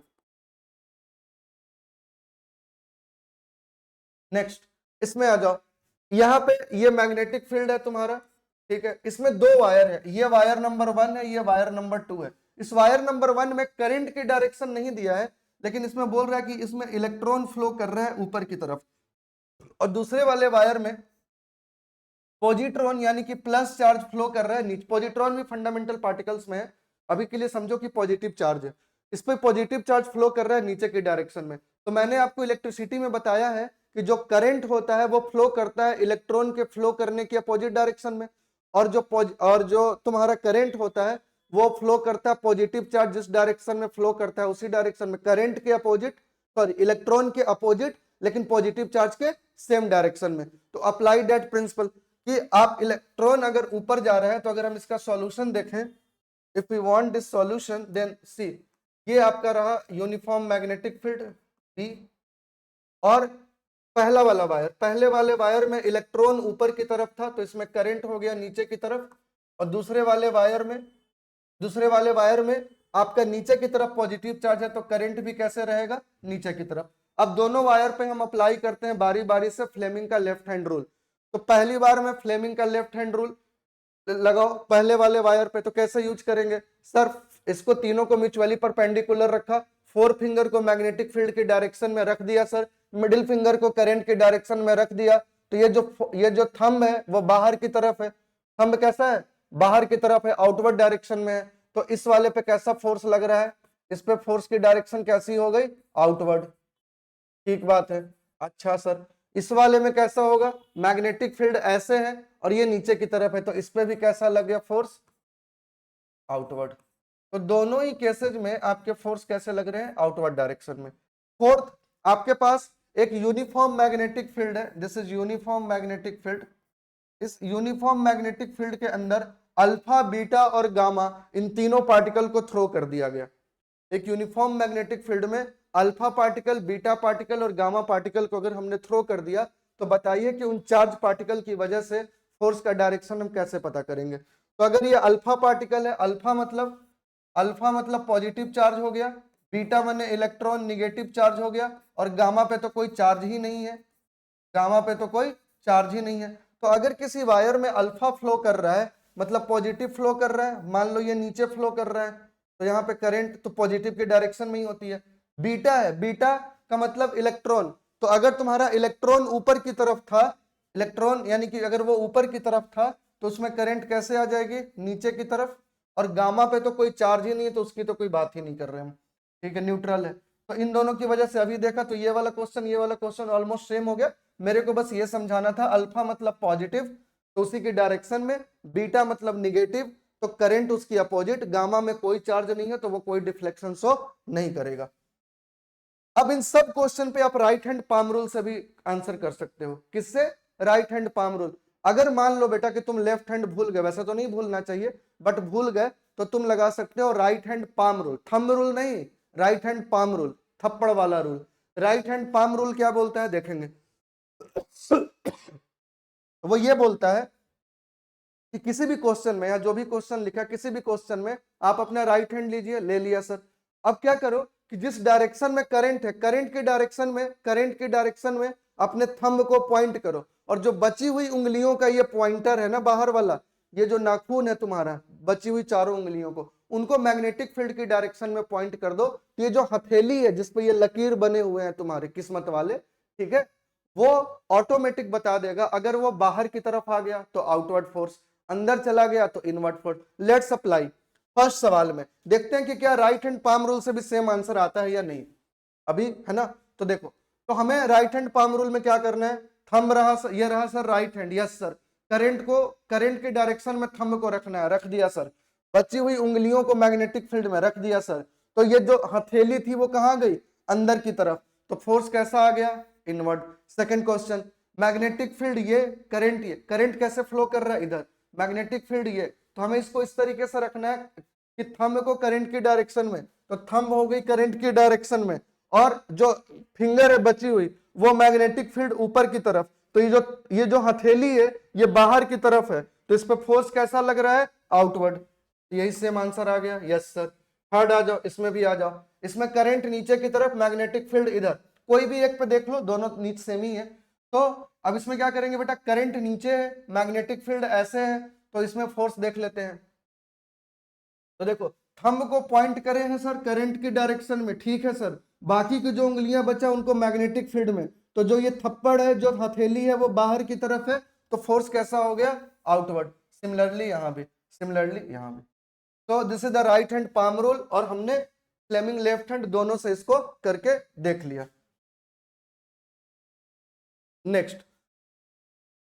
नेक्स्ट इसमें आ जाओ, यहाँ पे ये मैग्नेटिक फील्ड है तुम्हारा, ठीक है। इसमें दो वायर है, ये वायर नंबर 1 है, ये वायर नंबर 2 है। इस वायर नंबर 1 में करंट की डायरेक्शन नहीं दिया है, लेकिन इसमें बोल रहा है कि इसमें इलेक्ट्रॉन फ्लो कर रहा है ऊपर की तरफ, और दूसरे वाले वायर में पॉजिट्रॉन यानी कि प्लस चार्ज फ्लो कर रहा है नीचे। पॉजिट्रॉन भी फंडामेंटल पार्टिकल्स में है, अभी के लिए समझो कि पॉजिटिव चार्ज है, इस पे पॉजिटिव चार्ज फ्लो कर रहा है नीचे की डायरेक्शन में। तो मैंने आपको इलेक्ट्रिसिटी में बताया है कि जो करंट होता है वो फ्लो करता है इलेक्ट्रॉन के फ्लो करने के अपोजिट डायरेक्शन में, और जो तुम्हारा करंट होता है वो फ्लो करता है पॉजिटिव चार्ज जिस डायरेक्शन में फ्लो करता है उसी डायरेक्शन में, करंट के अपोजिट, सॉरी इलेक्ट्रॉन के अपोजिट, लेकिन पॉजिटिव चार्ज के सेम डायरेक्शन में। तो अप्लाई दैट प्रिंसिपल कि आप इलेक्ट्रॉन अगर ऊपर जा रहे हैं, तो अगर हम इसका सॉल्यूशन देखें, if we want this solution then see, ये आपका रहा यूनिफॉर्म मैग्नेटिक फील्ड बी, और पहला वाला वायर, पहले वाले वायर में इलेक्ट्रॉन ऊपर की तरफ था तो इसमें करंट हो गया नीचे की तरफ, और दूसरे वाले वायर में आपका नीचे की तरफ पॉजिटिव चार्ज है तो करंट भी कैसे रहेगा, नीचे की तरफ। अब दोनों वायर पे हम अप्लाई करते हैं बारी बारी से फ्लेमिंग का लेफ्ट हैंड रूल। तो पहली बार में फ्लेमिंग का लेफ्ट हैंड रूल लगाओ पहले वाले वायर पे, तो कैसे यूज करेंगे सर, इसको तीनों को म्यूचुअली परपेंडिकुलर रखा, फोर फिंगर को मैग्नेटिक फील्ड की डायरेक्शन में रख दिया सर, मिडिल फिंगर को करंट की डायरेक्शन में रख दिया, तो ये जो थंब है वो बाहर की तरफ है, थंब कैसा है, बाहर की तरफ है, आउटवर्ड डायरेक्शन में है। तो इस वाले पे कैसा फोर्स लग रहा है, इस पे फोर्स की डायरेक्शन कैसी हो गई, आउटवर्ड, ठीक बात है। अच्छा सर, इस वाले में कैसा होगा, मैग्नेटिक फील्ड ऐसे है और ये नीचे की तरफ है, तो इस पे भी कैसा लग गया फोर्स, आउटवर्ड। तो दोनों ही केसेस में आपके फोर्स कैसे लग रहे हैं, आउटवर्ड डायरेक्शन में। फोर्थ, आपके पास एक यूनिफॉर्म मैग्नेटिक फील्ड है, this is uniform magnetic field. इस यूनिफॉर्म मैग्नेटिक फील्ड के अंदर अल्फा, बीटा और गामा इन तीनों पार्टिकल को थ्रो कर दिया गया। एक यूनिफॉर्म मैग्नेटिक फील्ड में अल्फा पार्टिकल, बीटा पार्टिकल और गामा पार्टिकल को अगर हमने थ्रो कर दिया, तो बताइए कि उन चार्ज पार्टिकल की वजह से फोर्स का डायरेक्शन हम कैसे पता करेंगे। तो अगर ये अल्फा पार्टिकल है, अल्फा मतलब पॉजिटिव चार्ज हो गया, बीटा माने इलेक्ट्रॉन निगेटिव चार्ज हो गया, और गामा पे तो कोई चार्ज ही नहीं है, गामा पे तो कोई चार्ज ही नहीं है। तो अगर किसी वायर में अल्फा फ्लो कर रहा है मतलब पॉजिटिव फ्लो कर रहा है, मान लो ये नीचे फ्लो कर रहा है, तो यहाँ पे करंट तो पॉजिटिव की डायरेक्शन में ही होती है। बीटा है, बीटा का मतलब इलेक्ट्रॉन, तो अगर तुम्हारा इलेक्ट्रॉन ऊपर की तरफ था, इलेक्ट्रॉन यानी कि अगर वो ऊपर की तरफ था तो उसमें करंट कैसे आ जाएगी, नीचे की तरफ, और गामा पे तो कोई चार्ज ही नहीं है तो उसकी तो कोई बात ही नहीं कर रहे हम, ठीक है, न्यूट्रल है। तो इन दोनों की वजह से अभी देखा तो ये वाला क्वेश्चन ऑलमोस्ट सेम हो गया। मेरे को बस ये समझाना था, अल्फा मतलब पॉजिटिव तो उसी की डायरेक्शन में, बीटा मतलब निगेटिव तो करंट उसकी अपोजिट, गामा में कोई चार्ज नहीं है तो वो कोई डिफ्लेक्शन शो नहीं करेगा। अब इन सब क्वेश्चन पे आप राइट हैंड पाम रूल से भी आंसर कर सकते हो। किससे, राइट हैंड पाम रूल। अगर मान लो बेटा कि तुम लेफ्ट हैंड भूल गए, वैसे तो नहीं भूलना चाहिए बट भूल गए, तो तुम लगा सकते हो right hand palm rule, thumb rule नहीं, राइट हैंड पाम रूल, थप्पड़ वाला rule. Right hand palm rule क्या बोलता है देखेंगे, वो ये बोलता है कि किसी भी क्वेश्चन में या जो भी क्वेश्चन लिखा किसी भी क्वेश्चन में आप अपना राइट हैंड लीजिए, ले लिया सर। अब क्या करो कि जिस डायरेक्शन में करंट है, करंट की डायरेक्शन में अपने थंब को पॉइंट करो, और जो बची हुई उंगलियों का ये पॉइंटर है ना बाहर वाला, ये जो नाखून है तुम्हारा, बची हुई चारों उंगलियों को, उनको मैग्नेटिक फील्ड की डायरेक्शन में पॉइंट कर दो। तो ये जो हथेली है जिसपे ये लकीर बने हुए हैं तुम्हारे किस्मत वाले, ठीक है, वो ऑटोमेटिक बता देगा। अगर वो बाहर की तरफ आ गया तो आउटवर्ड फोर्स, अंदर चला गया तो inward force. Let's apply first सवाल में, देखते हैं कि क्या राइट हैंड पाम रूल से भी सेम आंसर आता है या नहीं, अभी है ना। तो देखो, तो हमें राइट हैंड पाम रूल में क्या करना है, थंब रहा सर, ये रहा sir right hand, yes sir, current की डायरेक्शन में थंब को रखना है, रख दिया सर, बची हुई उंगलियों को मैग्नेटिक फील्ड में रख दिया सर। तो ये जो हथेली थी वो कहां गई, अंदर की तरफ, तो फोर्स कैसा आ गया, inward. Second question, magnetic field ये, करंट कैसे फ्लो कर रहा है इधर, मैग्नेटिक फील्ड ये, तो हमें इसको इस तरीके से रखना है कि थंब को करंट की डायरेक्शन में, तो थंब हो गई करंट की डायरेक्शन में, और जो फिंगर है बची हुई वो मैग्नेटिक फील्ड ऊपर की तरफ, तो ये जो हथेली है ये बाहर की तरफ है, तो इस पे फोर्स कैसा लग रहा है, आउटवर्ड। यही सेम आंसर आ गया, यस सर। थर्ड आ जाओ, इसमें भी आ जाओ, इसमें करंट नीचे की तरफ, मैग्नेटिक फील्ड इधर, कोई भी एक पे देख लो, दोनों नीचे सेम ही है। तो अब इसमें क्या करेंगे बेटा, करंट नीचे है, मैग्नेटिक फील्ड ऐसे है, तो इसमें फोर्स देख लेते हैं। तो देखो थंब को पॉइंट करे हैं सर करंट की डायरेक्शन में, ठीक है सर, बाकी की जो उंगलियां बचा उनको मैग्नेटिक फील्ड में, तो जो ये थप्पड़ है, जो हथेली है वो बाहर की तरफ है, तो फोर्स कैसा हो गया, आउटवर्ड। सिमिलरली यहां भी, सिमिलरली यहां भी। तो this is the right hand palm rule, और हमने फ्लेमिंग लेफ्ट हैंड दोनों से इसको करके देख लिया। Next,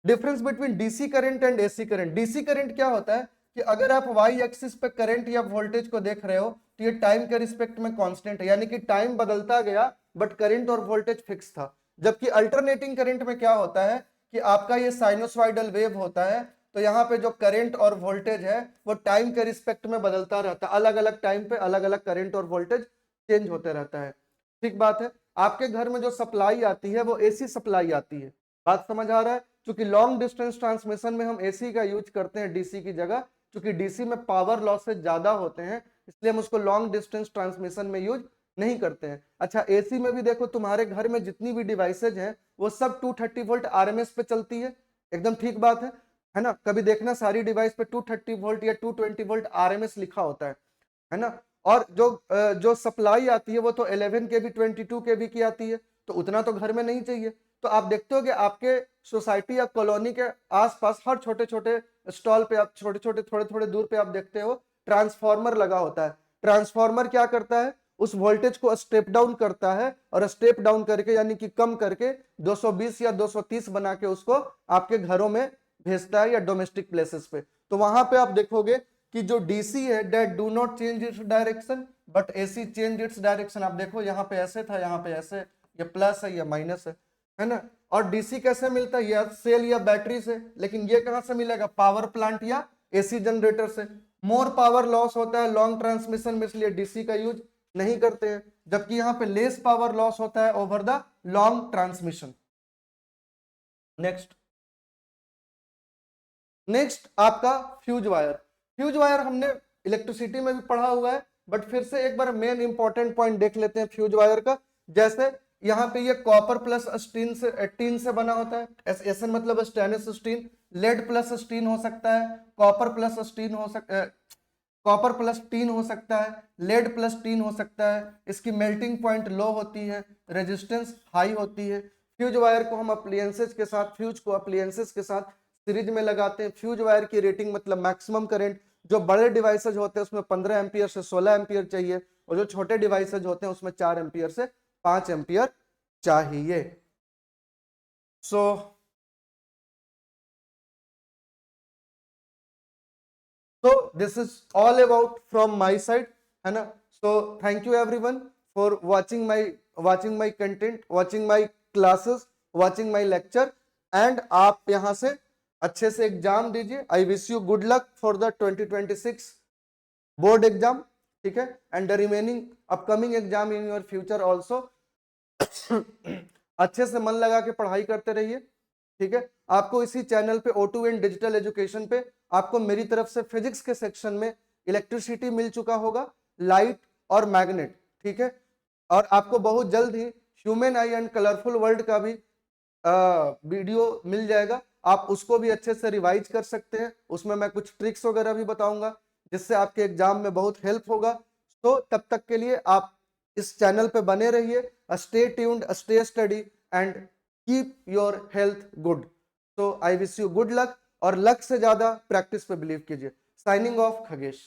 difference between DC current and AC current. DC current क्या होता है कि अगर आप वाई एक्सिस पे करंट या वोल्टेज को देख रहे हो तो ये टाइम के रिस्पेक्ट में कांस्टेंट है, यानी कि टाइम बदलता गया बट करंट और वोल्टेज फिक्स था। जबकि अल्टरनेटिंग करंट में क्या होता है कि आपका ये साइनोसॉइडल वेव होता है, तो यहाँ पे जो करंट और वोल्टेज है वो टाइम के रिस्पेक्ट में बदलता रहता है, अलग अलग टाइम पे अलग अलग करंट और वोल्टेज चेंज होते रहता है। ठीक बात है। आपके घर में जो सप्लाई आती है वो एसी सप्लाई आती है, बात समझ आ रहा है। क्योंकि लॉन्ग डिस्टेंस ट्रांसमिशन में हम एसी का यूज करते हैं डीसी की जगह, क्योंकि डीसी में पावर लॉसेज ज्यादा होते हैं, इसलिए हम उसको लॉन्ग डिस्टेंस ट्रांसमिशन में यूज नहीं करते हैं। अच्छा, एसी में भी देखो तुम्हारे घर में जितनी भी डिवाइसेज हैं वो सब 230 वोल्ट आरएमएस पे चलती है, एकदम ठीक बात है ना। कभी देखना सारी डिवाइस पे 230 वोल्ट या 220 वोल्ट आरएमएस लिखा होता है ना। और जो सप्लाई आती है वो तो 11 के भी 22 के भी की आती है, तो उतना तो घर में नहीं चाहिए। तो आप देखते हो कि आपके सोसाइटी या कॉलोनी के आसपास हर छोटे छोटे स्टॉल पे, आप छोटे छोटे थोड़े थोड़े दूर पे आप देखते हो ट्रांसफार्मर लगा होता है। ट्रांसफार्मर क्या करता है, उस वोल्टेज को स्टेप डाउन करता है, और स्टेप डाउन करके यानी कि कम करके 220 या 230 बना के उसको आपके घरों में भेजता है या डोमेस्टिक प्लेसेस पे। तो वहां पे आप देखोगे कि जो डीसी है that do not change its direction but AC change its direction. आप देखो यहाँ पे ऐसे था, यहाँ पे ऐसे, ये प्लस है, ये माइनस है ना। और डीसी कैसे मिलता है, या सेल या बैटरी से, लेकिन ये कहां से मिलेगा, पावर प्लांट या एसी जनरेटर से। मोर पावर लॉस होता है लॉन्ग ट्रांसमिशन में, इसलिए डीसी का यूज नहीं करते हैं, जबकि यहाँ पे लेस पावर लॉस होता है over the long transmission. Next आपका फ्यूज वायर। फ्यूज वायर हमने इलेक्ट्रिसिटी में भी पढ़ा हुआ है, बट फिर से एक बार मेन इंपॉर्टेंट पॉइंट देख लेते हैं फ्यूज वायर का। जैसे यहाँ पे ये कॉपर प्लस स्टीन से टीन से बना होता है, एसएन मतलब stainless steel, lead plus tin हो सकता है, कॉपर प्लस स्टीन हो सकता है, कॉपर प्लस टीन हो सकता है, लेड प्लस टीन हो सकता है। इसकी मेल्टिंग पॉइंट लो होती है, रेजिस्टेंस हाई होती है। फ्यूज वायर को हम अप्लायंसेस के साथ, फ्यूज को अप्लायंसेस के साथ सीरीज में लगाते हैं। फ्यूज वायर की रेटिंग मतलब मैक्सिमम करंट, जो बड़े डिवाइसेज होते हैं उसमें 15 एम्पियर से 16 एम्पियर चाहिए, और जो छोटे डिवाइसेज होते हैं उसमें 4 एम्पियर से 5 एम्पियर चाहिए। So this is all about from my side, है ना। So thank you everyone for watching my content, watching my classes, watching my lecture, and आप यहाँ से अच्छे से एग्जाम दीजिए। I wish you good luck for the 2026 board exam, ठीक है, and the remaining upcoming exam in your future also। अच्छे से मन लगा के पढ़ाई करते रहिए, ठीक है। आपको इसी चैनल पे O2N डिजिटल एजुकेशन पे आपको मेरी तरफ से फिजिक्स के सेक्शन में इलेक्ट्रिसिटी मिल चुका होगा, लाइट और मैग्नेट, ठीक है। और आपको बहुत जल्द ही human eye and colourful world का भी वीडियो मिल जाएगा, आप उसको भी अच्छे से रिवाइज कर सकते हैं। उसमें मैं कुछ ट्रिक्स वगैरह भी बताऊंगा जिससे आपके एग्जाम में बहुत हेल्प होगा। तो तब तक के लिए आप इस चैनल पे बने रहिए। Stay tuned, stay study and keep your health good. तो I wish you good luck, और लक से ज्यादा प्रैक्टिस पे बिलीव कीजिए। Signing off, Khagesh.